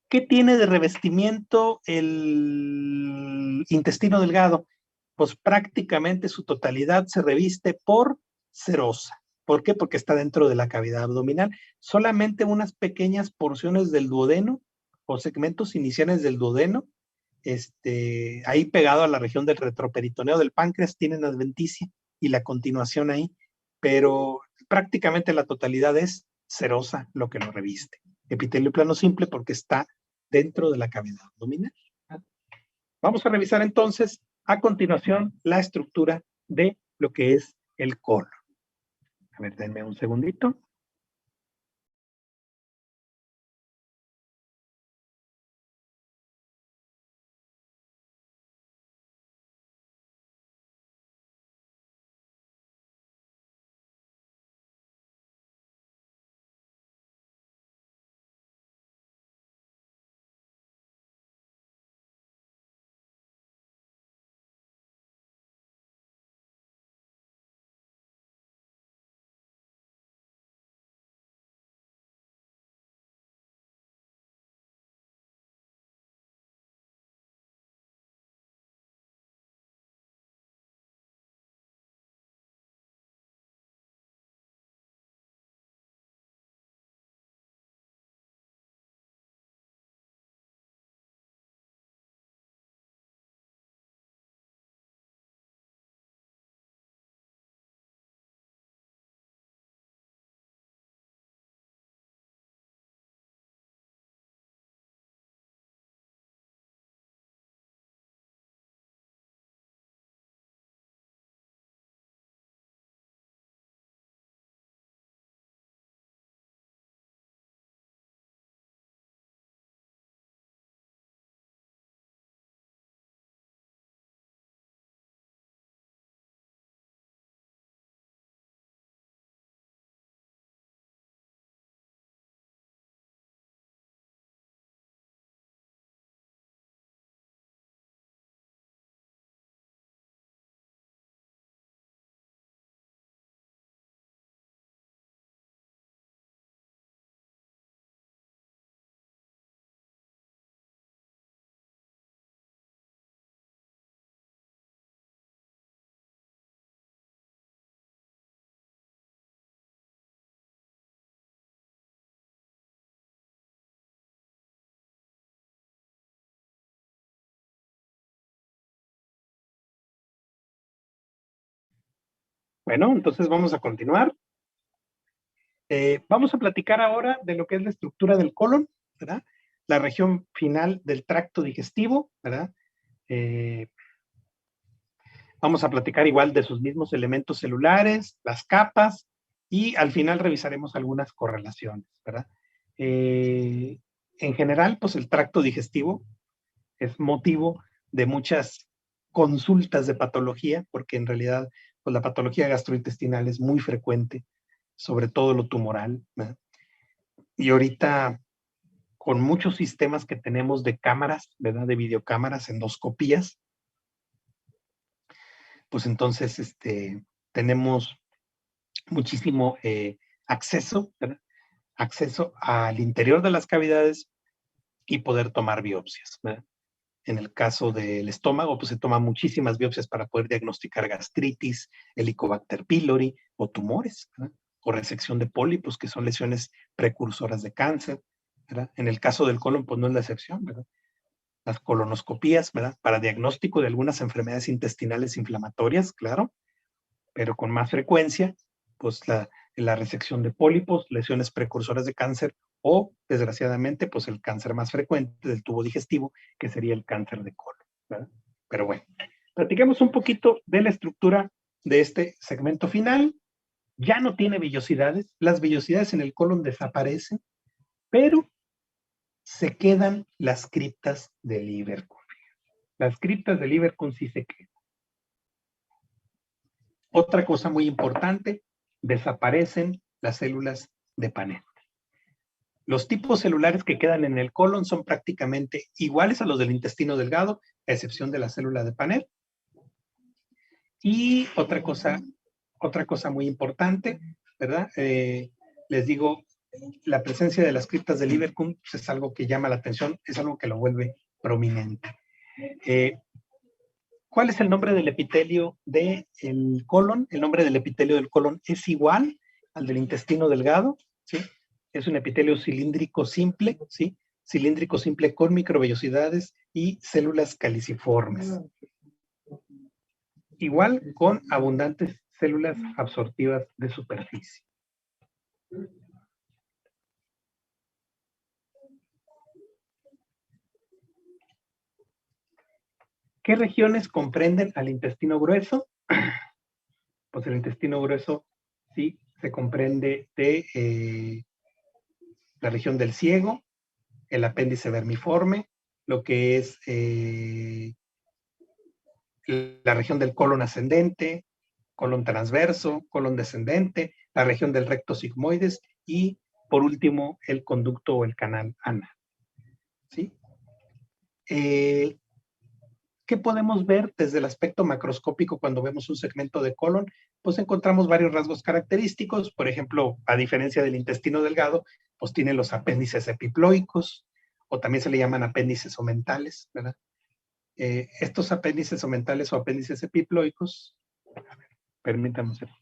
[SPEAKER 1] ¿Qué tiene de revestimiento el intestino delgado? Pues prácticamente su totalidad se reviste por serosa. ¿Por qué? Porque está dentro de la cavidad abdominal. Solamente unas pequeñas porciones del duodeno o segmentos iniciales del duodeno, ahí pegado a la región del retroperitoneo del páncreas, tienen adventicia y la continuación ahí, pero prácticamente la totalidad es serosa lo que lo reviste. Epitelio plano simple porque está dentro de la cavidad abdominal. Vamos a revisar entonces a continuación la estructura de lo que es el colon. A ver, denme un segundito. Bueno, entonces vamos a continuar. Vamos a platicar ahora de lo que es la estructura del colon, ¿verdad? La región final del tracto digestivo, ¿verdad? Vamos a platicar igual de sus mismos elementos celulares, las capas, y al final revisaremos algunas correlaciones, ¿verdad? En general, pues el tracto digestivo es motivo de muchas consultas de patología, porque en realidad pues la patología gastrointestinal es muy frecuente, sobre todo lo tumoral, ¿verdad? Y ahorita con muchos sistemas que tenemos de cámaras, ¿verdad? De videocámaras, endoscopías, pues entonces tenemos muchísimo acceso, ¿verdad? Acceso al interior de las cavidades y poder tomar biopsias, ¿verdad? En el caso del estómago, pues se toman muchísimas biopsias para poder diagnosticar gastritis, Helicobacter pylori o tumores, ¿verdad? O resección de pólipos, que son lesiones precursoras de cáncer, ¿verdad? En el caso del colon, pues no es la excepción, ¿verdad? Las colonoscopías, ¿verdad? Para diagnóstico de algunas enfermedades intestinales inflamatorias, claro, pero con más frecuencia, pues la resección de pólipos, lesiones precursoras de cáncer o, desgraciadamente, pues el cáncer más frecuente del tubo digestivo, que sería el cáncer de colon, ¿verdad? Pero bueno, platiquemos un poquito de la estructura de este segmento final. Ya no tiene vellosidades, las vellosidades en el colon desaparecen, pero se quedan las criptas de Lieberkühn. Las criptas de Lieberkühn sí se quedan. Otra cosa muy importante, desaparecen las células de Paneth. Los tipos celulares que quedan en el colon son prácticamente iguales a los del intestino delgado, a excepción de la célula de Paneth. Y otra cosa muy importante, ¿verdad? Les digo, la presencia de las criptas de Lieberkühn pues, es algo que llama la atención, es algo que lo vuelve prominente. ¿Cuál es el nombre del epitelio del colon? El nombre del epitelio del colon es igual al del intestino delgado, ¿sí? Es un epitelio cilíndrico simple, ¿sí? Cilíndrico simple con microvellosidades y células caliciformes. Igual con abundantes células absortivas de superficie. ¿Qué regiones comprenden al intestino grueso? Pues el intestino grueso sí se comprende de la región del ciego, el apéndice vermiforme, lo que es la región del colon ascendente, colon transverso, colon descendente, la región del recto sigmoides y, por último, el conducto o el canal anal. ¿Sí? ¿Qué podemos ver desde el aspecto macroscópico cuando vemos un segmento de colon? Pues encontramos varios rasgos característicos. Por ejemplo, a diferencia del intestino delgado, pues tiene los apéndices epiploicos, o también se le llaman apéndices omentales, ¿verdad? Estos apéndices omentales o apéndices epiploicos, permítanme un segundo.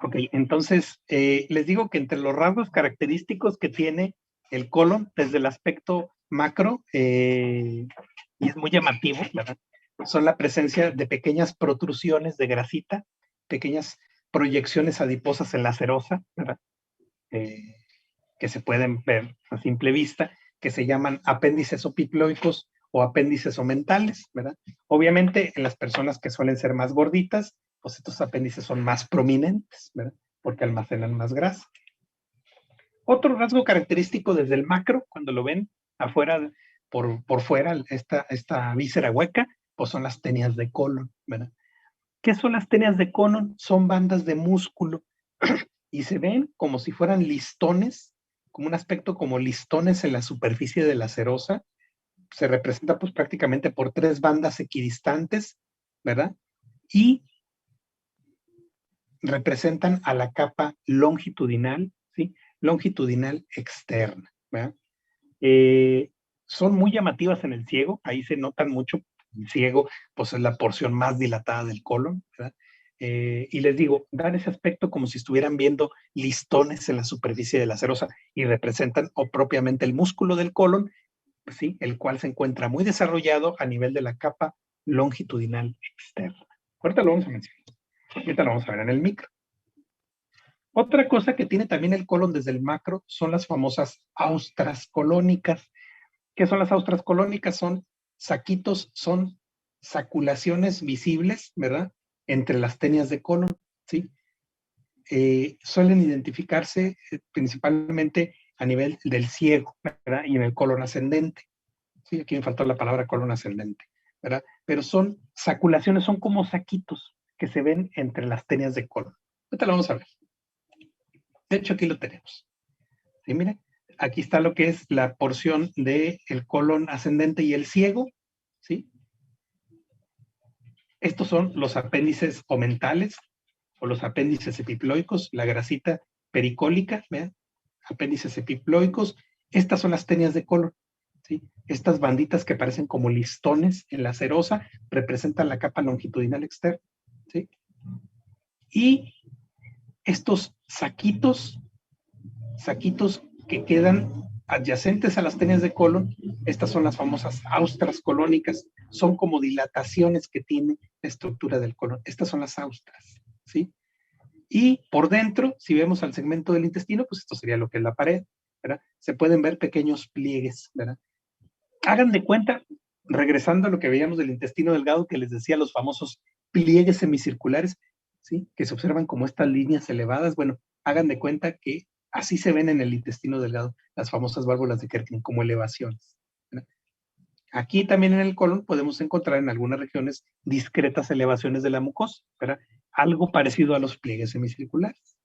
[SPEAKER 1] Ok, entonces les digo que entre los rasgos característicos que tiene el colon desde el aspecto macro, y es muy llamativo, ¿verdad? Son la presencia de pequeñas protrusiones de grasita, pequeñas proyecciones adiposas en la serosa, ¿verdad? Que se pueden ver a simple vista, que se llaman apéndices opiploicos o apéndices omentales, ¿verdad? Obviamente en las personas que suelen ser más gorditas, pues estos apéndices son más prominentes, ¿verdad? Porque almacenan más grasa. Otro rasgo característico desde el macro, cuando lo ven afuera, por fuera, esta víscera hueca, pues son las tenias de colon, ¿verdad? ¿Qué son las tenias de colon? Son bandas de músculo y se ven como si fueran listones, como un aspecto como listones en la superficie de la serosa. Se representa pues prácticamente por 3 bandas equidistantes, ¿verdad? Y representan a la capa longitudinal, ¿sí? Longitudinal externa, ¿verdad? Son muy llamativas en el ciego, ahí se notan mucho. El ciego, pues es la porción más dilatada del colon, ¿verdad? Y les digo, dan ese aspecto como si estuvieran viendo listones en la superficie de la serosa y representan o propiamente el músculo del colon, ¿sí? El cual se encuentra muy desarrollado a nivel de la capa longitudinal externa. Ahorita lo vamos a mencionar, ahorita lo vamos a ver en el micro. Otra cosa que tiene también el colon desde el macro son las famosas austras colónicas. ¿Qué son las austras colónicas? Son saquitos, son saculaciones visibles, ¿verdad? Entre las tenias de colon, ¿sí? Suelen identificarse principalmente a nivel del ciego, ¿verdad? Y en el colon ascendente. Sí, aquí me faltó la palabra colon ascendente, ¿verdad? Pero son saculaciones, son como saquitos que se ven entre las tenias de colon. Ahorita lo vamos a ver. De hecho, aquí lo tenemos. ¿Sí? Mire, aquí está lo que es la porción del colon ascendente y el ciego, ¿sí? Estos son los apéndices omentales o los apéndices epiploicos, la grasita pericólica, ¿vean? Apéndices epiploicos. Estas son las tenias de colon, ¿sí? Estas banditas que parecen como listones en la serosa representan la capa longitudinal externa, ¿sí? Y estos saquitos que quedan adyacentes a las tenias de colon, estas son las famosas austras colónicas, son como dilataciones que tiene la estructura del colon. Estas son las austras, ¿sí? Y por dentro, si vemos al segmento del intestino, pues esto sería lo que es la pared, ¿verdad? Se pueden ver pequeños pliegues, ¿verdad? Hagan de cuenta, regresando a lo que veíamos del intestino delgado, que les decía los famosos pliegues semicirculares, ¿sí? Que se observan como estas líneas elevadas. Bueno, hagan de cuenta que así se ven en el intestino delgado, las famosas válvulas de Kerkin, como elevaciones, ¿verdad? Aquí también en el colon podemos encontrar en algunas regiones discretas elevaciones de la mucosa, ¿verdad? Algo parecido a los pliegues semicirculares.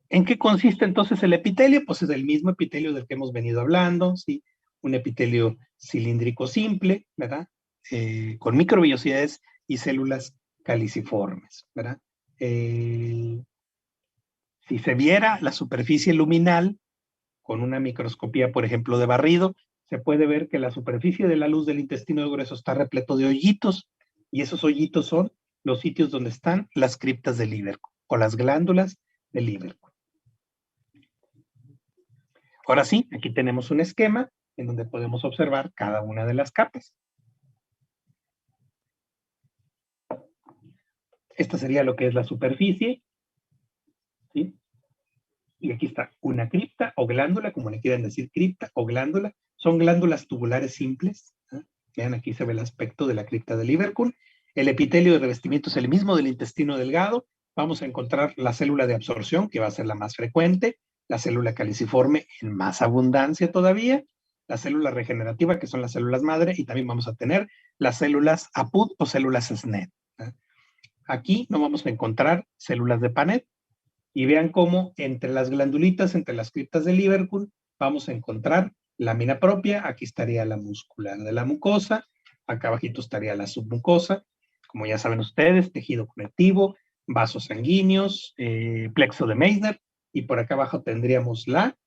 [SPEAKER 1] ¿En qué consiste entonces el epitelio? Pues es el mismo epitelio del que hemos venido hablando, ¿sí? Un epitelio cilíndrico simple, ¿verdad? con microvellosidades y células caliciformes, ¿verdad? Si se viera la superficie luminal con una microscopía, por ejemplo, de barrido, se puede ver que la superficie de la luz del intestino grueso está repleto de hoyitos, y esos hoyitos son los sitios donde están las criptas de Lieberkühn o las glándulas de Lieberkühn. Ahora sí, aquí tenemos un esquema en donde podemos observar cada una de las capas. Esta sería lo que es la superficie, ¿sí? Y aquí está una cripta o glándula, como le quieran decir, cripta o glándula. Son glándulas tubulares simples. Vean, aquí se ve el aspecto de la cripta de Lieberkühn. El epitelio de revestimiento es el mismo del intestino delgado. Vamos a encontrar la célula de absorción, que va a ser la más frecuente, la célula caliciforme en más abundancia todavía, la célula regenerativa, que son las células madre, y también vamos a tener las células APUD o células SNET. Aquí no vamos a encontrar células de Paneth, y vean cómo entre las glandulitas, entre las criptas de Lieberkühn, vamos a encontrar lámina propia. Aquí estaría la muscular de la mucosa, acá abajito estaría la submucosa, como ya saben ustedes, tejido conectivo, vasos sanguíneos, plexo de Meissner, y por acá abajo tendríamos la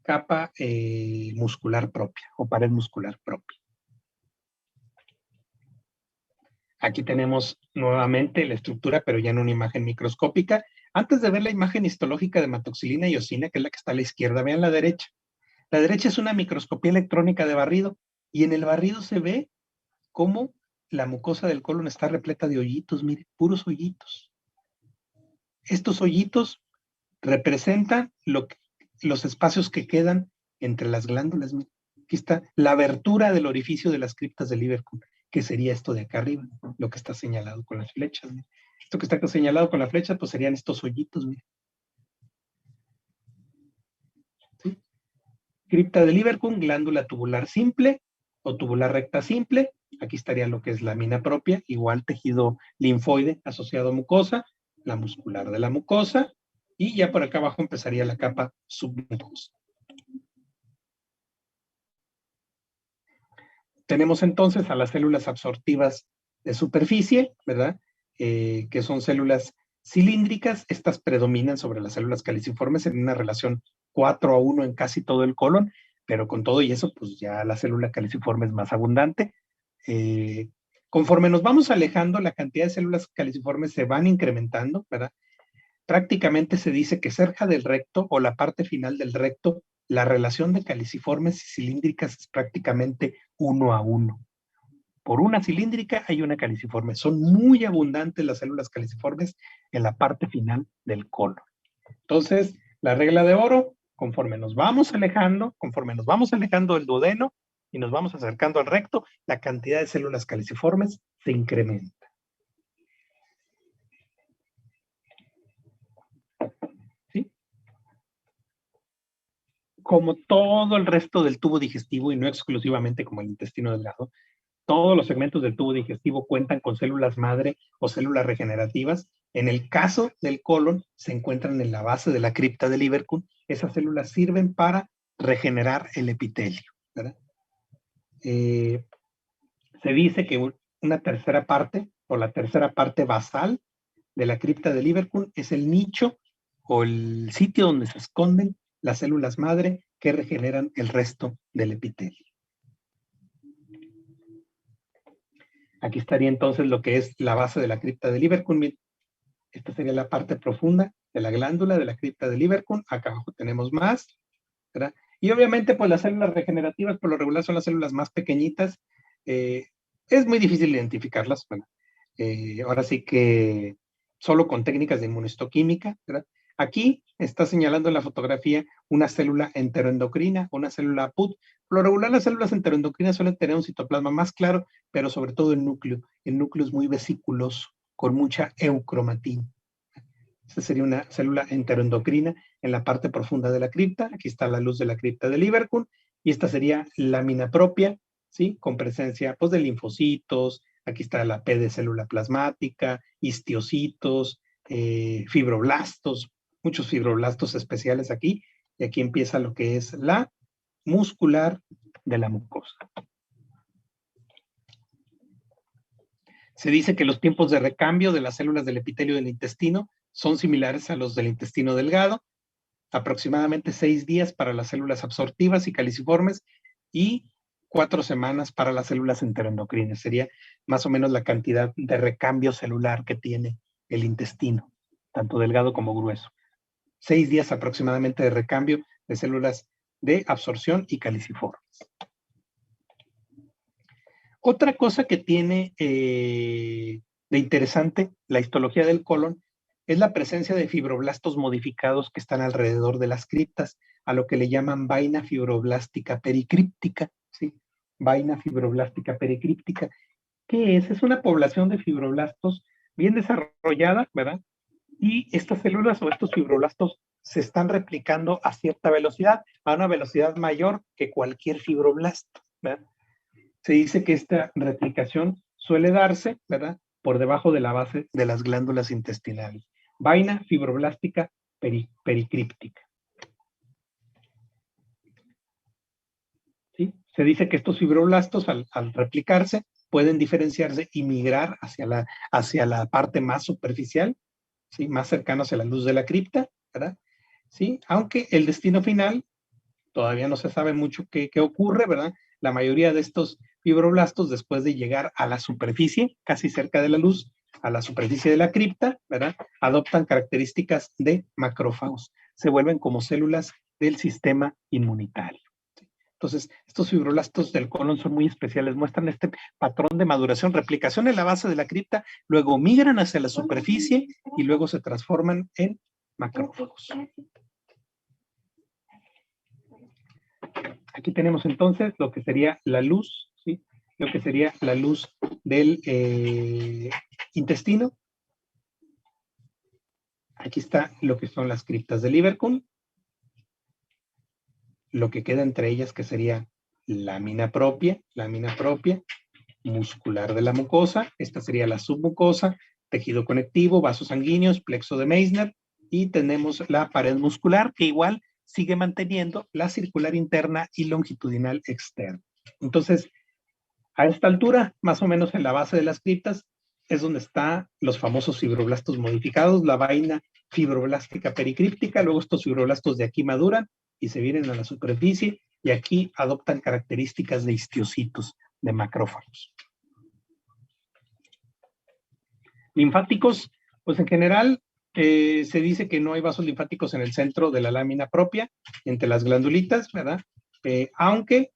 [SPEAKER 1] capa muscular propia o pared muscular propia. Aquí tenemos nuevamente la estructura, pero ya en una imagen microscópica. Antes de ver la imagen histológica de hematoxilina y eosina, que es la que está a la izquierda, vean la derecha. La derecha es una microscopía electrónica de barrido, y en el barrido se ve cómo la mucosa del colon está repleta de hoyitos, miren, puros hoyitos. Estos hoyitos representan los espacios que quedan entre las glándulas. Miren. Aquí está la abertura del orificio de las criptas de Lieberkühn, que sería esto de acá arriba, lo que está señalado con las flechas. Miren. Esto que está señalado con la flecha, pues serían estos hoyitos. Miren. ¿Sí? Cripta de Lieberkühn, glándula tubular simple o tubular recta simple. Aquí estaría lo que es lámina propia, igual tejido linfoide asociado a mucosa, la muscular de la mucosa, y ya por acá abajo empezaría la capa submucosa. Tenemos entonces a las células absortivas de superficie, ¿verdad? Que son células cilíndricas. Estas predominan sobre las células caliciformes en una relación 4:1 en casi todo el colon, pero con todo y eso, pues ya la célula caliciforme es más abundante. Conforme nos vamos alejando, la cantidad de células caliciformes se van incrementando, ¿verdad? Prácticamente se dice que cerca del recto o la parte final del recto, la relación de caliciformes y cilíndricas es prácticamente 1:1. Por una cilíndrica hay una caliciforme. Son muy abundantes las células caliciformes en la parte final del colon. Entonces, la regla de oro, conforme nos vamos alejando del duodeno y nos vamos acercando al recto, la cantidad de células caliciformes se incrementa. ¿Sí? Como todo el resto del tubo digestivo, y no exclusivamente como el intestino delgado, todos los segmentos del tubo digestivo cuentan con células madre o células regenerativas. En el caso del colon, se encuentran en la base de la cripta de Lieberkühn. Esas células sirven para regenerar el epitelio, ¿verdad? Se dice que una tercera parte, o la tercera parte basal de la cripta de Lieberkühn, es el nicho o el sitio donde se esconden las células madre que regeneran el resto del epitelio. Aquí estaría entonces lo que es la base de la cripta de Lieberkühn. Esta sería la parte profunda de la glándula de la cripta de Lieberkühn. Acá abajo tenemos más, ¿verdad? Y obviamente, pues las células regenerativas por lo regular son las células más pequeñitas. Es muy difícil identificarlas, ¿verdad? Ahora sí que solo con técnicas de inmunohistoquímica, ¿verdad? Aquí está señalando en la fotografía una célula enteroendocrina, una célula PUD. Por lo regular, las células enteroendocrinas suelen tener un citoplasma más claro, pero sobre todo el núcleo. El núcleo es muy vesiculoso, con mucha eucromatina. Esta sería una célula enteroendocrina en la parte profunda de la cripta. Aquí está la luz de la cripta de Lieberkühn, y esta sería lámina propia, ¿sí? Con presencia pues, de linfocitos. Aquí está la P de célula plasmática, histiocitos, fibroblastos, muchos fibroblastos especiales aquí. Y aquí empieza lo que es la muscular de la mucosa. Se dice que los tiempos de recambio de las células del epitelio del intestino son similares a los del intestino delgado, aproximadamente 6 días para las células absortivas y caliciformes y 4 semanas para las células enteroendocrinas. Sería más o menos la cantidad de recambio celular que tiene el intestino, tanto delgado como grueso. 6 días aproximadamente de recambio de células de absorción y caliciformes. Otra cosa que tiene de interesante la histología del colon es la presencia de fibroblastos modificados que están alrededor de las criptas, a lo que le llaman vaina fibroblástica pericríptica, ¿sí? Vaina fibroblástica pericríptica. ¿Qué es? Es una población de fibroblastos bien desarrollada, ¿verdad? Y estas células o estos fibroblastos se están replicando a cierta velocidad, a una velocidad mayor que cualquier fibroblasto, ¿verdad? Se dice que esta replicación suele darse, ¿verdad?, por debajo de la base de las glándulas intestinales. Vaina fibroblástica pericríptica. ¿Sí? Se dice que estos fibroblastos, al replicarse, pueden diferenciarse y migrar hacia la parte más superficial, ¿sí?, más cercanos a la luz de la cripta, ¿verdad? ¿Sí? Aunque el destino final todavía no se sabe mucho qué ocurre, ¿verdad? La mayoría de estos fibroblastos, después de llegar a la superficie, casi cerca de la luz, a la superficie de la cripta, ¿verdad?, adoptan características de macrófagos. Se vuelven como células del sistema inmunitario. Entonces, estos fibroblastos del colon son muy especiales, muestran este patrón de maduración, replicación en la base de la cripta, luego migran hacia la superficie y luego se transforman en macrófagos. Aquí tenemos entonces lo que sería la luz, ¿sí?, lo que sería la luz del intestino. Aquí está lo que son las criptas de Lieberkühn, lo que queda entre ellas que sería lámina propia muscular de la mucosa, esta sería la submucosa, tejido conectivo, vasos sanguíneos, plexo de Meissner, y tenemos la pared muscular que igual sigue manteniendo la circular interna y longitudinal externa. Entonces, a esta altura, más o menos en la base de las criptas, es donde están los famosos fibroblastos modificados, la vaina fibroblástica pericríptica, luego estos fibroblastos de aquí maduran y se vienen a la superficie y aquí adoptan características de histiocitos, de macrófagos. Linfáticos, pues en general se dice que no hay vasos linfáticos en el centro de la lámina propia, entre las glandulitas, ¿verdad? Aunque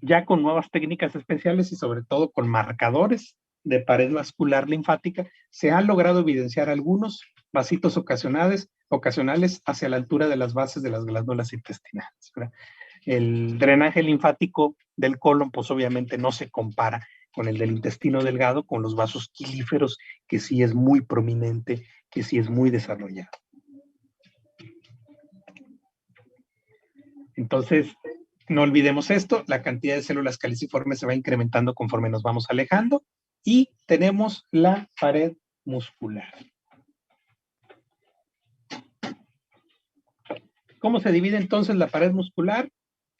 [SPEAKER 1] ya con nuevas técnicas especiales y sobre todo con marcadores de pared vascular linfática, se han logrado evidenciar algunos vasitos ocasionales hacia la altura de las bases de las glándulas intestinales, ¿verdad? El drenaje linfático del colon, pues obviamente no se compara con el del intestino delgado, con los vasos quilíferos, que sí es muy prominente, que sí es muy desarrollado. Entonces, no olvidemos esto, la cantidad de células caliciformes se va incrementando conforme nos vamos alejando y tenemos la pared muscular. ¿Cómo se divide entonces la pared muscular?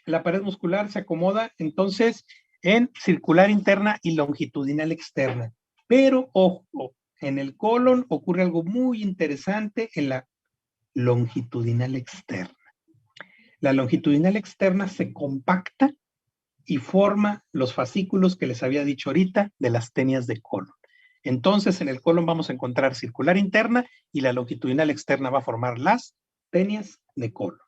[SPEAKER 1] La pared muscular se acomoda entonces en circular interna y longitudinal externa. Pero, ojo, en el colon ocurre algo muy interesante en la longitudinal externa. La longitudinal externa se compacta y forma los fascículos que les había dicho ahorita de las tenias de colon. Entonces, en el colon vamos a encontrar circular interna y la longitudinal externa va a formar las tenias de colon.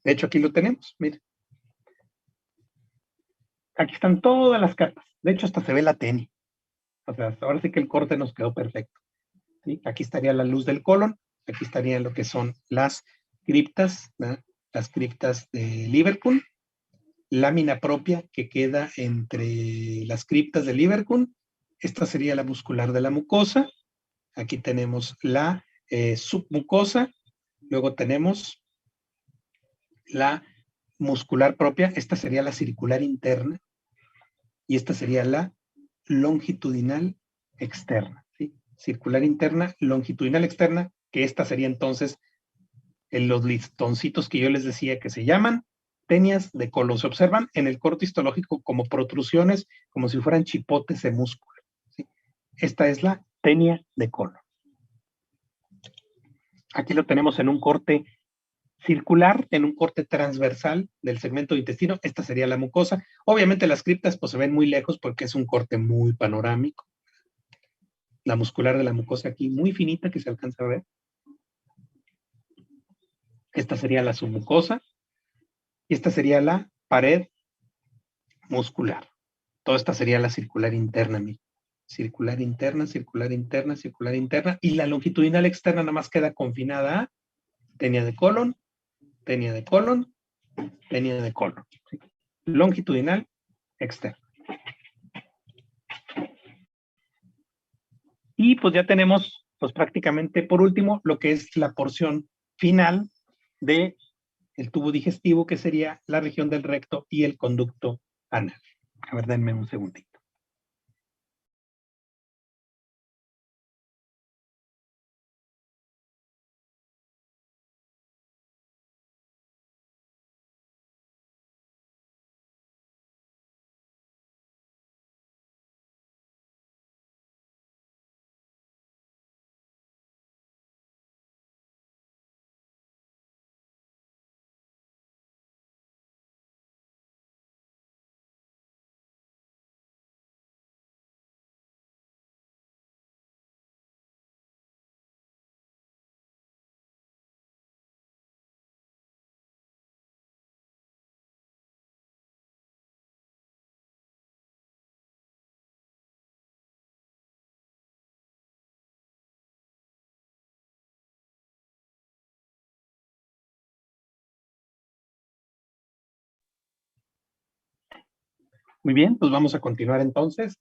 [SPEAKER 1] De hecho, aquí lo tenemos, miren. Aquí están todas las capas. De hecho, hasta se ve la tenia. O sea, ahora sí que el corte nos quedó perfecto, ¿sí? Aquí estaría la luz del colon, aquí estarían lo que son las criptas, ¿verdad? Las criptas de Lieberkühn, lámina propia que queda entre las criptas de Lieberkühn. Esta sería la muscular de la mucosa. Aquí tenemos la submucosa. Luego tenemos la muscular propia. Esta sería la circular interna. Y esta sería la longitudinal externa. ¿Sí? Circular interna, longitudinal externa, que esta sería entonces en los listoncitos que yo les decía que se llaman tenias de colon. Se observan en el corte histológico como protrusiones, como si fueran chipotes de músculo, ¿sí? Esta es la tenia de colon. Aquí lo tenemos en un corte circular, en un corte transversal del segmento de intestino. Esta sería la mucosa. Obviamente las criptas pues se ven muy lejos porque es un corte muy panorámico. La muscular de la mucosa aquí muy finita que se alcanza a ver. Esta sería la submucosa y esta sería la pared muscular. Toda esta sería la circular interna, mira. Circular interna, circular interna, circular interna, y la longitudinal externa nada más queda confinada a tenia de colon, tenia de colon, tenia de colon. ¿Sí? Longitudinal externa. Y pues ya tenemos, pues prácticamente por último, lo que es la porción final del tubo digestivo, que sería la región del recto y el conducto anal. A ver, denme un segundito. Muy bien, pues vamos a continuar entonces.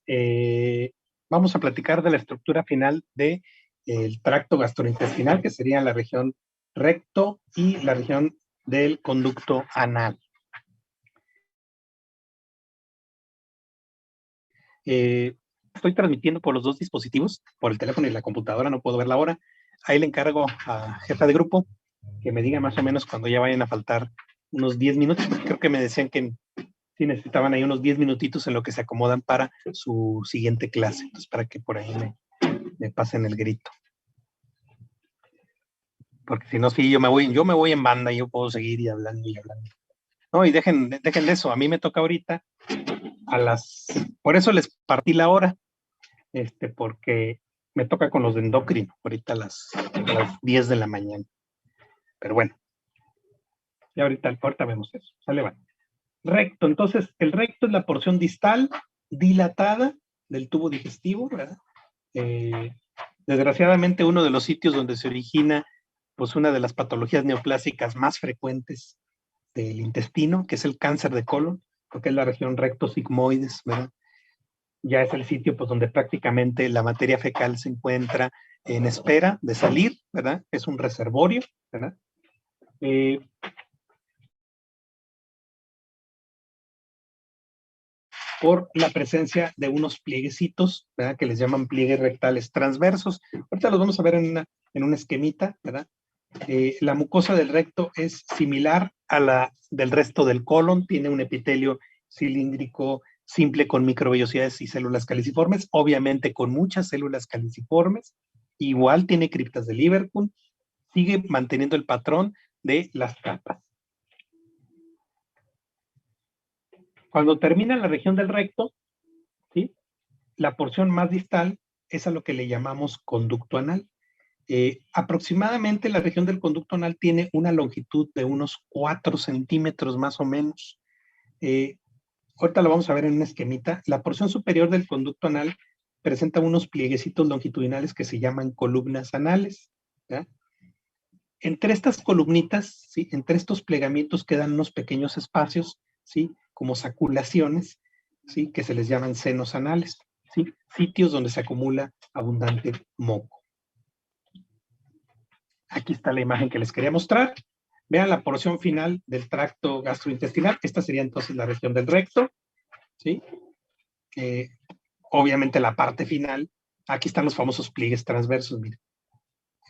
[SPEAKER 1] Vamos a platicar de la estructura final del tracto gastrointestinal, que sería la región recto y la región del conducto anal. Estoy transmitiendo por los dos dispositivos, por el teléfono y la computadora, no puedo ver la hora. Ahí le encargo a jefa de grupo que me diga más o menos cuando ya vayan a faltar unos 10 minutos, porque creo que me decían que sí necesitaban ahí unos 10 minutitos en lo que se acomodan para su siguiente clase. Entonces, para que por ahí me pasen el grito. Porque si no, sí, yo me voy en banda y yo puedo seguir y hablando y hablando. No, y dejen de eso. A mí me toca ahorita por eso les partí la hora, porque me toca con los de endocrino, ahorita a las 10 de la mañana. Pero bueno, ya ahorita vemos eso. Sale, va. Recto, entonces el recto es la porción distal dilatada del tubo digestivo, ¿verdad? Desgraciadamente uno de los sitios donde se origina pues una de las patologías neoplásicas más frecuentes del intestino, que es el cáncer de colon, porque es la región recto-sigmoides, ¿verdad? Ya es el sitio pues donde prácticamente la materia fecal se encuentra en espera de salir, ¿verdad? Es un reservorio, ¿verdad? Por la presencia de unos plieguecitos, ¿verdad? Que les llaman pliegues rectales transversos. Ahorita los vamos a ver en un esquemita, ¿verdad? La mucosa del recto es similar a la del resto del colon, tiene un epitelio cilíndrico simple con microvellosidades y células caliciformes, obviamente con muchas células caliciformes, igual tiene criptas de Liverpool, sigue manteniendo el patrón de las capas. Cuando termina la región del recto, ¿sí? La porción más distal es a lo que le llamamos conducto anal. Aproximadamente la región del conducto anal tiene una longitud de unos 4 centímetros más o menos. Ahorita lo vamos a ver en una esquemita. La porción superior del conducto anal presenta unos plieguecitos longitudinales que se llaman columnas anales, ¿ya? Entre estas columnitas, ¿sí? Entre estos plegamientos quedan unos pequeños espacios, ¿sí? Como saculaciones, ¿sí? Que se les llaman senos anales, ¿sí? Sitios donde se acumula abundante moco. Aquí está la imagen que les quería mostrar. Vean la porción final del tracto gastrointestinal. Esta sería entonces la región del recto, ¿sí? Obviamente la parte final. Aquí están los famosos pliegues transversos. Miren.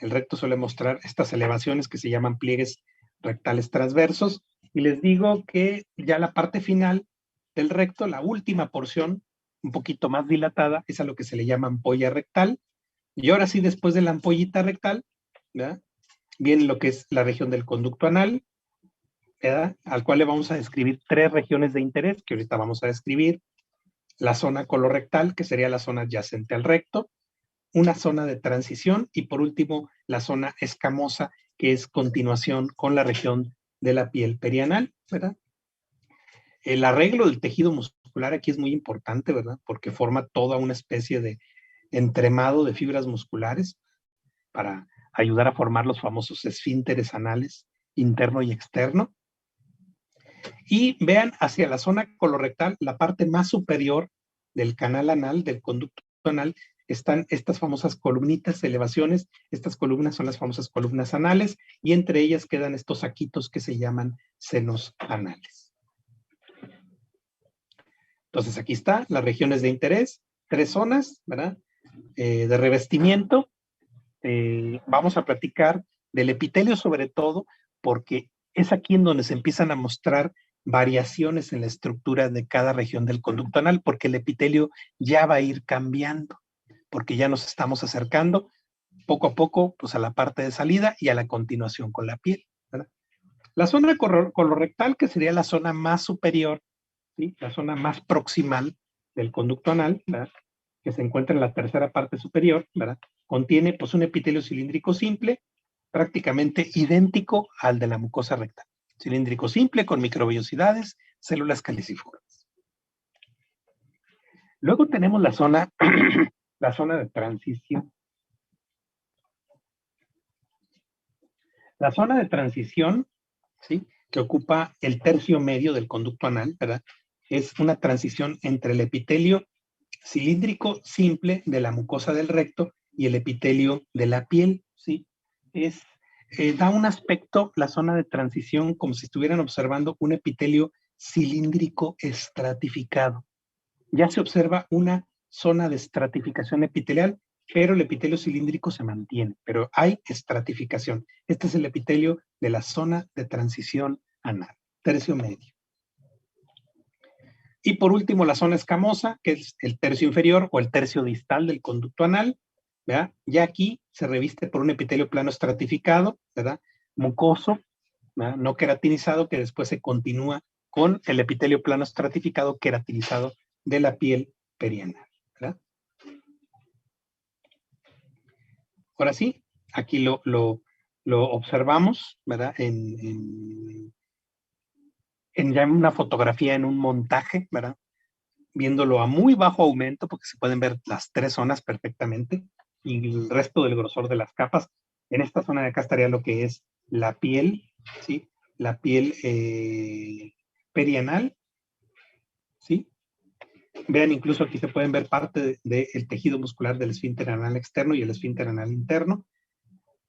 [SPEAKER 1] El recto suele mostrar estas elevaciones que se llaman pliegues rectales transversos. Y les digo que ya la parte final del recto, la última porción, un poquito más dilatada, es a lo que se le llama ampolla rectal. Y ahora sí, después de la ampollita rectal, ¿verdad?, viene lo que es la región del conducto anal, ¿verdad?, al cual le vamos a describir 3 regiones de interés, que ahorita vamos a describir. La zona colorectal, que sería la zona adyacente al recto, una zona de transición y por último la zona escamosa, que es continuación con la región de la piel perianal, ¿verdad? El arreglo del tejido muscular aquí es muy importante, ¿verdad? Porque forma toda una especie de entremado de fibras musculares para ayudar a formar los famosos esfínteres anales, interno y externo. Y vean hacia la zona colorectal, la parte más superior del canal anal, del conducto anal, están estas famosas columnitas, elevaciones. Estas columnas son las famosas columnas anales y entre ellas quedan estos saquitos que se llaman senos anales. Entonces aquí está, las regiones de interés, 3 zonas, ¿verdad? De revestimiento. Vamos a platicar del epitelio sobre todo, porque es aquí en donde se empiezan a mostrar variaciones en la estructura de cada región del conducto anal, porque el epitelio ya va a ir cambiando, porque ya nos estamos acercando poco a poco pues, a la parte de salida y a la continuación con la piel, ¿verdad? La zona colorectal, que sería la zona más superior, ¿sí?, la zona más proximal del conducto anal, ¿verdad?, que se encuentra en la tercera parte superior, ¿verdad?, contiene pues un epitelio cilíndrico simple, prácticamente idéntico al de la mucosa rectal. Cilíndrico simple con microvellosidades, células caliciformes. Luego tenemos la zona, la zona de transición. La zona de transición, ¿sí?, que ocupa el tercio medio del conducto anal, ¿verdad?, es una transición entre el epitelio cilíndrico simple de la mucosa del recto y el epitelio de la piel, ¿sí? Da un aspecto, la zona de transición, como si estuvieran observando un epitelio cilíndrico estratificado. Ya se observa una zona de estratificación epitelial, pero el epitelio cilíndrico se mantiene, pero hay estratificación. Este es el epitelio de la zona de transición anal, tercio medio. Y por último, la zona escamosa, que es el tercio inferior o el tercio distal del conducto anal, ¿verdad? Ya aquí se reviste por un epitelio plano estratificado, ¿verdad?, mucoso, ¿verdad?, no queratinizado, que después se continúa con el epitelio plano estratificado queratinizado de la piel perianal, ¿verdad? Ahora sí, aquí lo observamos, ¿verdad?, en ya una fotografía, en un montaje, ¿verdad?, viéndolo a muy bajo aumento, porque se pueden ver las 3 zonas perfectamente, y el resto del grosor de las capas. En esta zona de acá estaría lo que es la piel, ¿sí?, la piel perianal, ¿sí? Vean, incluso aquí se pueden ver parte del tejido muscular del esfínter anal externo y el esfínter anal interno.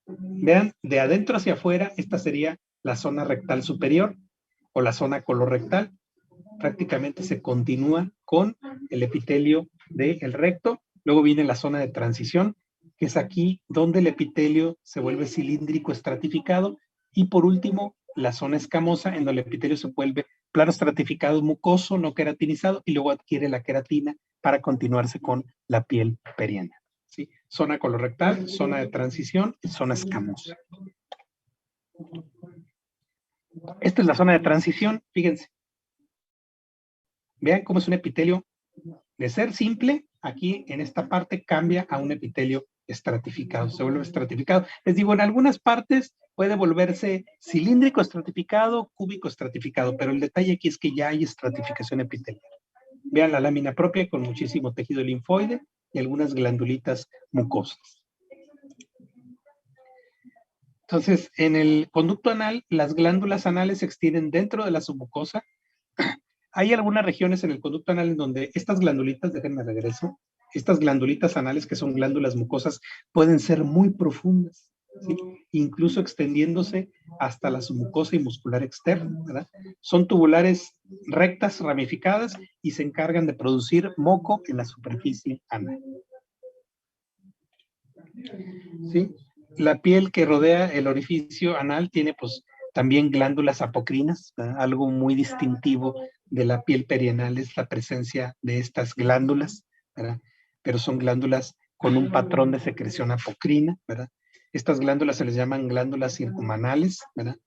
[SPEAKER 1] Vean, de adentro hacia afuera, esta sería la zona rectal superior o la zona colorectal. Prácticamente se continúa con el epitelio del recto. Luego viene la zona de transición, que es aquí donde el epitelio se vuelve cilíndrico estratificado. Y por último, la zona escamosa, en donde el epitelio se vuelve plano estratificado, mucoso, no queratinizado, y luego adquiere la queratina para continuarse con la piel perianal, ¿sí? Zona colorectal, zona de transición y zona escamosa. Esta es la zona de transición, fíjense. Vean cómo es un epitelio de ser simple, aquí en esta parte cambia a un epitelio estratificado, se vuelve estratificado. Les digo, en algunas partes puede volverse cilíndrico estratificado, cúbico estratificado, pero el detalle aquí es que ya hay estratificación epitelial. Vean la lámina propia con muchísimo tejido linfoide y algunas glandulitas mucosas. Entonces, en el conducto anal, las glándulas anales se extienden dentro de la submucosa. Hay algunas regiones en el conducto anal en donde estas glandulitas, déjenme regreso, estas glandulitas anales, que son glándulas mucosas, pueden ser muy profundas, ¿sí?, incluso extendiéndose hasta la submucosa y muscular externa, ¿verdad? Son tubulares rectas, ramificadas, y se encargan de producir moco en la superficie anal, ¿sí? La piel que rodea el orificio anal tiene pues También glándulas apocrinas, ¿verdad? Algo muy distintivo de la piel perianal es la presencia de estas glándulas, ¿verdad? Pero son glándulas con un patrón de secreción apocrina, ¿verdad? Estas glándulas se les llaman glándulas circunmanales, ¿verdad?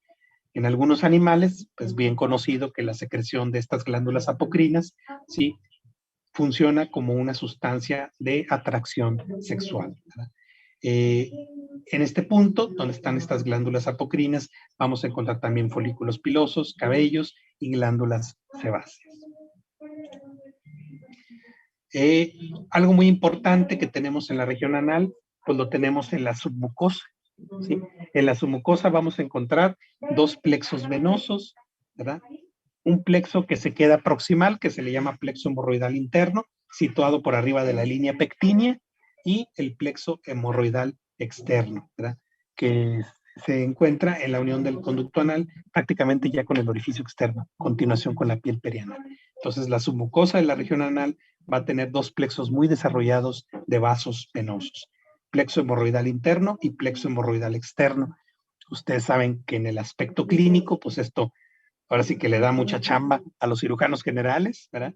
[SPEAKER 1] En algunos animales, pues bien conocido que la secreción de estas glándulas apocrinas, sí, funciona como una sustancia de atracción sexual, ¿verdad? En este punto, donde están estas glándulas apocrinas, vamos a encontrar también folículos pilosos, cabellos y glándulas sebáceas. Algo muy importante que tenemos en la región anal, pues lo tenemos en la submucosa, ¿sí? En la submucosa vamos a encontrar dos plexos venosos, ¿verdad? Un plexo que se queda proximal, que se le llama plexo hemorroidal interno, situado por arriba de la línea pectínea, y el plexo hemorroidal externo, ¿verdad? Que se encuentra en la unión del conducto anal, prácticamente ya con el orificio externo, continuación con la piel perianal. Entonces, la submucosa de la región anal va a tener dos plexos muy desarrollados de vasos venosos, plexo hemorroidal interno y plexo hemorroidal externo. Ustedes saben que en el aspecto clínico, pues esto ahora sí que le da mucha chamba a los cirujanos generales, ¿verdad?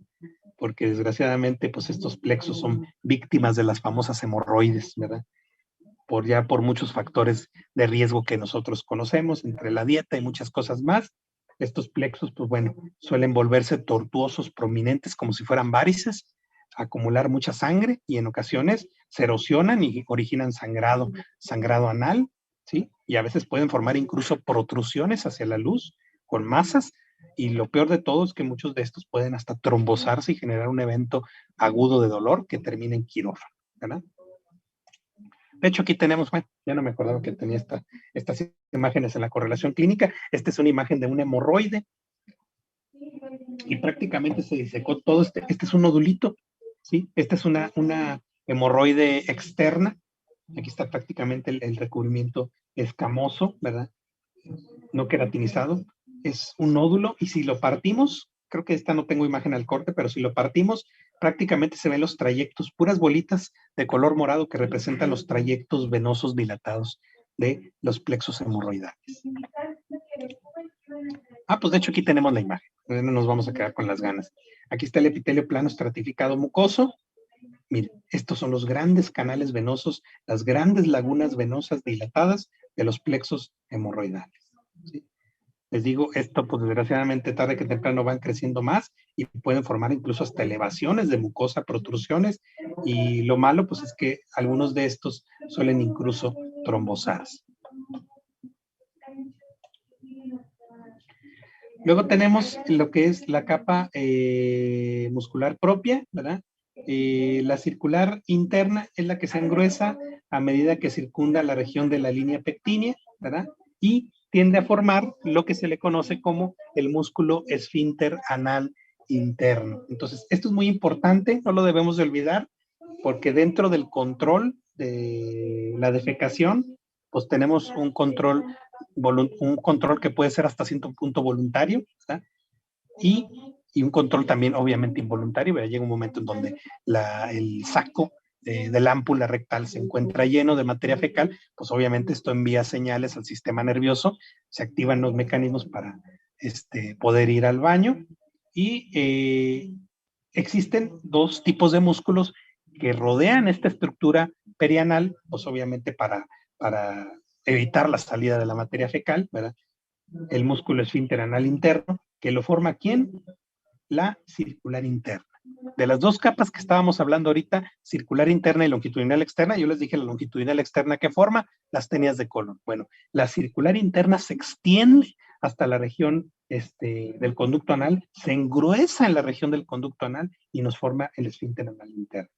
[SPEAKER 1] Porque desgraciadamente, pues estos plexos son víctimas de las famosas hemorroides, ¿verdad? Por muchos factores de riesgo que nosotros conocemos, entre la dieta y muchas cosas más. Estos plexos, pues bueno, suelen volverse tortuosos, prominentes, como si fueran varices, acumular mucha sangre y en ocasiones se erosionan y originan sangrado anal, ¿sí? Y a veces pueden formar incluso protrusiones hacia la luz con masas, y lo peor de todo es que muchos de estos pueden hasta trombosarse y generar un evento agudo de dolor que termina en quirófano, ¿verdad? De hecho, aquí tenemos, bueno, ya no me acordaba que tenía estas imágenes en la correlación clínica. Esta es una imagen de un hemorroide y prácticamente se disecó todo. Este es un nodulito, ¿sí? Esta es una hemorroide externa. Aquí está prácticamente el recubrimiento escamoso, ¿verdad? No queratinizado. Es un nódulo y si lo partimos, creo que esta no tengo imagen al corte, pero si lo partimos, prácticamente se ven los trayectos, puras bolitas de color morado que representan los trayectos venosos dilatados de los plexos hemorroidales. Pues de hecho aquí tenemos la imagen, no nos vamos a quedar con las ganas. Aquí está el epitelio plano estratificado mucoso. Miren, estos son los grandes canales venosos, las grandes lagunas venosas dilatadas de los plexos hemorroidales, ¿sí? Les digo, esto pues desgraciadamente tarde que temprano van creciendo más y pueden formar incluso hasta elevaciones de mucosa, protrusiones, y lo malo pues es que algunos de estos suelen incluso trombosarse. Luego tenemos lo que es la capa muscular propia, ¿verdad? La circular interna es la que se engruesa a medida que circunda la región de la línea pectínea, ¿verdad? Y tiende a formar lo que se le conoce como el músculo esfínter anal interno. Entonces, esto es muy importante, no lo debemos de olvidar, porque dentro del control de la defecación, pues tenemos un control que puede ser hasta cierto punto voluntario, ¿verdad? Y un control también obviamente involuntario, ¿verdad? Llega un momento en donde el saco de la ámpula rectal se encuentra lleno de materia fecal, pues obviamente esto envía señales al sistema nervioso, se activan los mecanismos para poder ir al baño, y existen dos tipos de músculos que rodean esta estructura perianal, pues obviamente para evitar la salida de la materia fecal, ¿verdad? El músculo esfínter anal interno, que lo forma ¿quién? La circular interna. De las dos capas que estábamos hablando ahorita, circular interna y longitudinal externa, yo les dije la longitudinal externa que forma las tenias de colon. Bueno, la circular interna se extiende hasta la región del conducto anal, se engruesa en la región del conducto anal y nos forma el esfínter anal interno.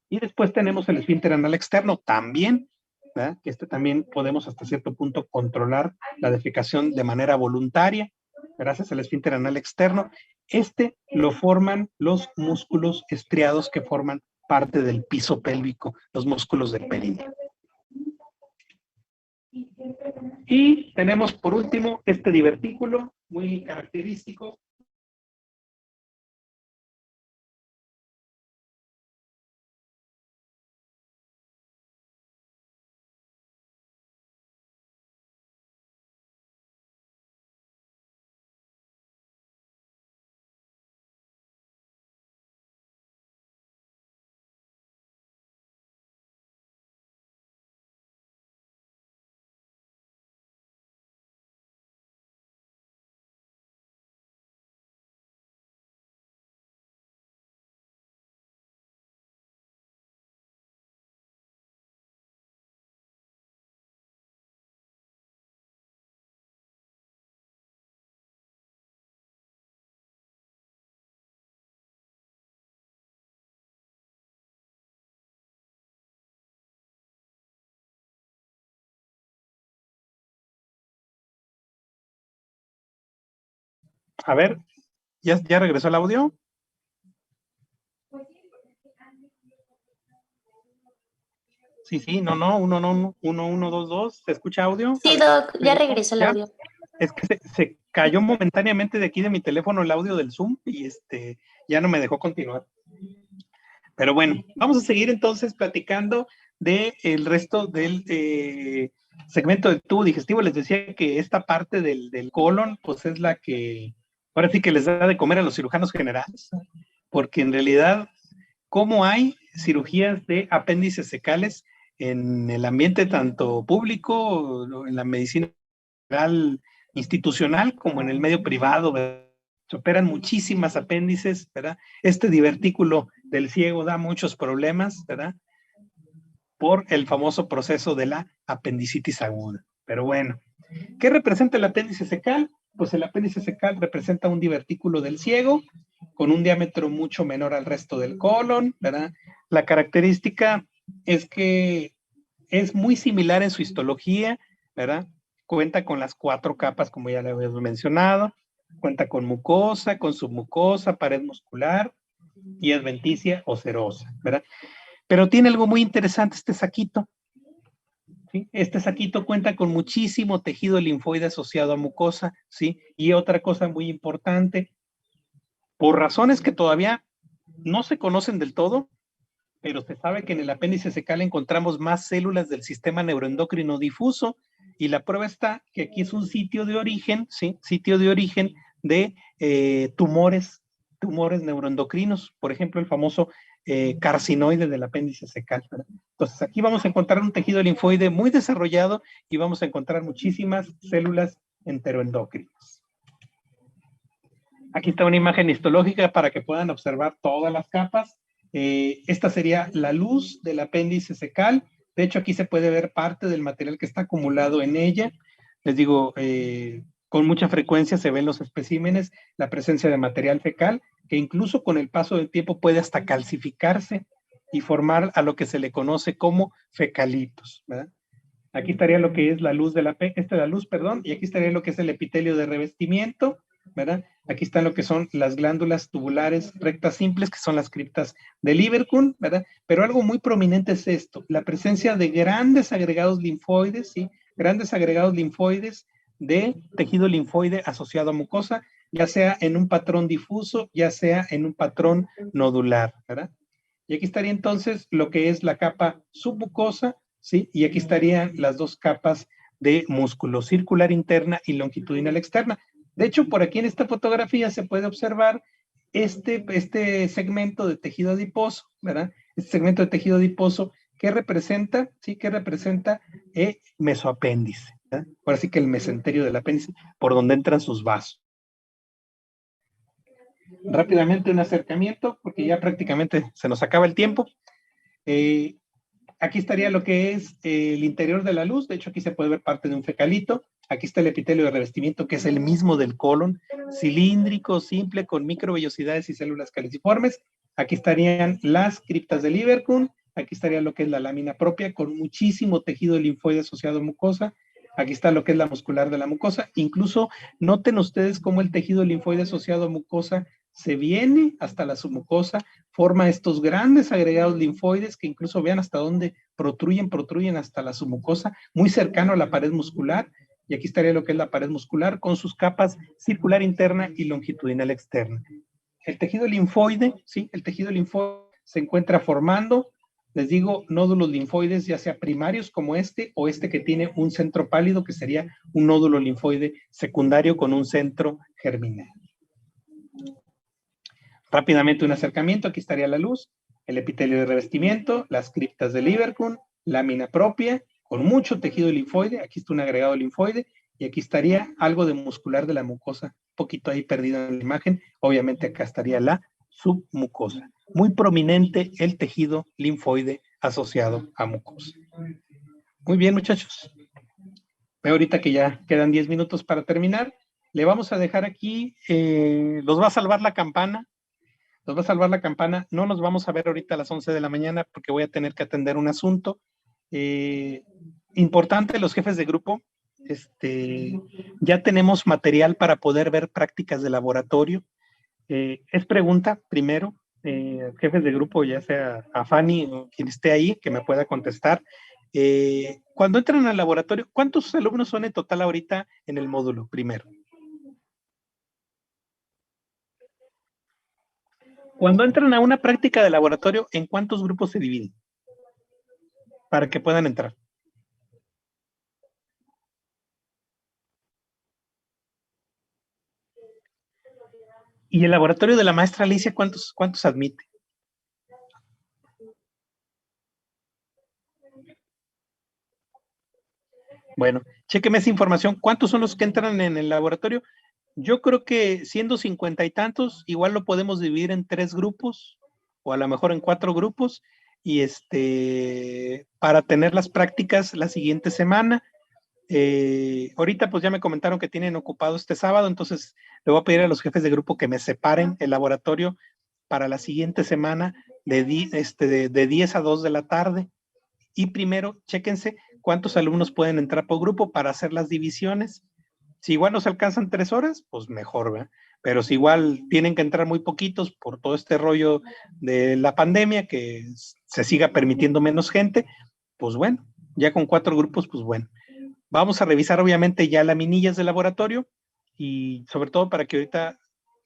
[SPEAKER 1] Y después tenemos el esfínter anal externo también, ¿verdad? Que también podemos hasta cierto punto controlar la defecación de manera voluntaria, gracias al esfínter anal externo. Lo forman los músculos estriados que forman parte del piso pélvico, los músculos del perineo. Y tenemos por último este divertículo muy característico, A ver, ¿ya regresó el audio? Sí, no, 1122, ¿se escucha audio? A
[SPEAKER 2] Sí,
[SPEAKER 1] ver,
[SPEAKER 2] Doc, ya
[SPEAKER 1] ¿regresó?
[SPEAKER 2] regresó el
[SPEAKER 1] ¿Ya?
[SPEAKER 2] audio.
[SPEAKER 1] Es que se cayó momentáneamente de aquí de mi teléfono el audio del Zoom y ya no me dejó continuar. Pero bueno, vamos a seguir entonces platicando del resto del segmento del tubo digestivo. Les decía que esta parte del colon, pues es la que ahora sí que les da de comer a los cirujanos generales, porque en realidad, ¿cómo hay cirugías de apéndices secales en el ambiente tanto público, en la medicina institucional, como en el medio privado, ¿verdad? Se operan muchísimas apéndices, ¿verdad? Este divertículo del ciego da muchos problemas, ¿verdad? Por el famoso proceso de la apendicitis aguda. Pero bueno, ¿qué representa el apéndice secal? Pues el apéndice secal representa un divertículo del ciego con un diámetro mucho menor al resto del colon, ¿verdad? La característica es que es muy similar en su histología, ¿verdad? Cuenta con las 4 capas, como ya le habíamos mencionado, cuenta con mucosa, con submucosa, pared muscular y adventicia o serosa, ¿verdad? Pero tiene algo muy interesante este saquito, ¿sí? Este saquito cuenta con muchísimo tejido linfoide asociado a mucosa, ¿sí? Y otra cosa muy importante, por razones que todavía no se conocen del todo, pero se sabe que en el apéndice secal encontramos más células del sistema neuroendocrino difuso y la prueba está que aquí es un sitio de origen, ¿sí? Sitio de origen de tumores neuroendocrinos, por ejemplo, el famoso carcinoide del apéndice secal, ¿verdad? Entonces aquí vamos a encontrar un tejido linfoide muy desarrollado y vamos a encontrar muchísimas células enteroendocrinas. Aquí está una imagen histológica para que puedan observar todas las capas. Esta sería la luz del apéndice secal. De hecho, aquí se puede ver parte del material que está acumulado en ella. Les digo, con mucha frecuencia se ven los especímenes la presencia de material fecal, que incluso con el paso del tiempo puede hasta calcificarse y formar a lo que se le conoce como fecalitos, ¿verdad? Aquí estaría lo que es la luz de y aquí estaría lo que es el epitelio de revestimiento, ¿verdad? Aquí están lo que son las glándulas tubulares rectas simples, que son las criptas de Lieberkühn, ¿verdad? Pero algo muy prominente es esto, la presencia de grandes agregados linfoides, ¿sí? Grandes agregados linfoides de tejido linfoide asociado a mucosa, ya sea en un patrón difuso, ya sea en un patrón nodular, ¿verdad? Y aquí estaría entonces lo que es la capa submucosa, ¿sí? Y aquí estarían las 2 capas de músculo circular interna y longitudinal externa. De hecho, por aquí en esta fotografía se puede observar este segmento de tejido adiposo, ¿verdad? Este segmento de tejido adiposo que representa, ¿sí? Que representa mesoapéndice, ¿verdad? Ahora sí que el mesenterio del apéndice, por donde entran sus vasos. Rápidamente un acercamiento, porque ya prácticamente se nos acaba el tiempo. Aquí estaría lo que es el interior de la luz, de hecho aquí se puede ver parte de un fecalito, aquí está el epitelio de revestimiento que es el mismo del colon, cilíndrico, simple, con microvellosidades y células caliciformes, aquí estarían las criptas de Lieberkühn, aquí estaría lo que es la lámina propia con muchísimo tejido linfoide asociado a mucosa, aquí está lo que es la muscular de la mucosa, incluso noten ustedes cómo el tejido linfoide asociado a mucosa se viene hasta la submucosa, forma estos grandes agregados linfoides que incluso vean hasta dónde protruyen hasta la submucosa, muy cercano a la pared muscular, y aquí estaría lo que es la pared muscular con sus capas circular interna y longitudinal externa. El tejido linfoide, ¿sí? El tejido linfoide se encuentra formando, les digo, nódulos linfoides, ya sea primarios como o este que tiene un centro pálido, que sería un nódulo linfoide secundario con un centro germinal. Rápidamente un acercamiento, aquí estaría la luz, el epitelio de revestimiento, las criptas de Lieberkühn, lámina propia, con mucho tejido linfoide, aquí está un agregado linfoide, y aquí estaría algo de muscular de la mucosa, un poquito ahí perdido en la imagen, obviamente acá estaría la submucosa. Muy prominente el tejido linfoide asociado a mucosa. Muy bien, muchachos. Veo ahorita que ya quedan 10 minutos para terminar. Le vamos a dejar aquí, los va a salvar la campana, no nos vamos a ver ahorita a las 11 de la mañana porque voy a tener que atender un asunto. Importante, los jefes de grupo, ya tenemos material para poder ver prácticas de laboratorio. Es pregunta, primero, jefes de grupo, ya sea a Fanny o quien esté ahí, que me pueda contestar. Cuando entran al laboratorio, ¿cuántos alumnos son en total ahorita en el módulo primero? Cuando entran a una práctica de laboratorio, ¿en cuántos grupos se dividen? Para que puedan entrar. ¿Y el laboratorio de la maestra Alicia, cuántos admite? Bueno, chéqueme esa información. ¿Cuántos son los que entran en el laboratorio? Yo creo que siendo 50 y tantos, igual lo podemos dividir en 3 grupos o a lo mejor en 4 grupos y para tener las prácticas la siguiente semana. Ahorita pues ya me comentaron que tienen ocupado este sábado, entonces le voy a pedir a los jefes de grupo que me separen el laboratorio para la siguiente semana de 10 a 2 de la tarde. Y primero, chéquense cuántos alumnos pueden entrar por grupo para hacer las divisiones. Si igual nos alcanzan 3 horas, pues mejor, ¿verdad? Pero si igual tienen que entrar muy poquitos por todo este rollo de la pandemia, que se siga permitiendo menos gente, pues bueno, ya con 4 grupos, pues bueno. Vamos a revisar obviamente ya las minillas de laboratorio y sobre todo para que ahorita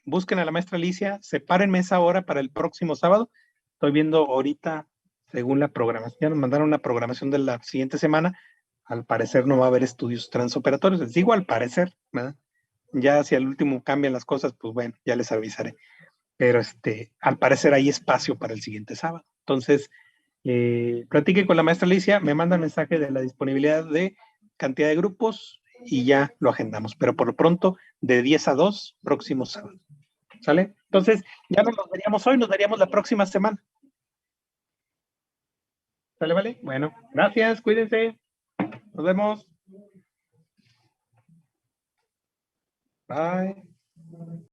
[SPEAKER 1] busquen a la maestra Alicia, sepárenme esa hora para el próximo sábado. Estoy viendo ahorita, según la programación, ya nos mandaron una programación de la siguiente semana. Al parecer no va a haber estudios transoperatorios, les digo al parecer, ¿verdad? Ya si al último cambian las cosas, pues bueno, ya les avisaré. Pero al parecer hay espacio para el siguiente sábado. Entonces, platiquen con la maestra Alicia, me manda mensaje de la disponibilidad de cantidad de grupos y ya lo agendamos. Pero por lo pronto, de 10 a 2, próximo sábado. ¿Sale? Entonces, ya no nos veríamos hoy, nos veríamos la próxima semana. ¿Sale, vale? Bueno, gracias, cuídense. Nos vemos. Bye.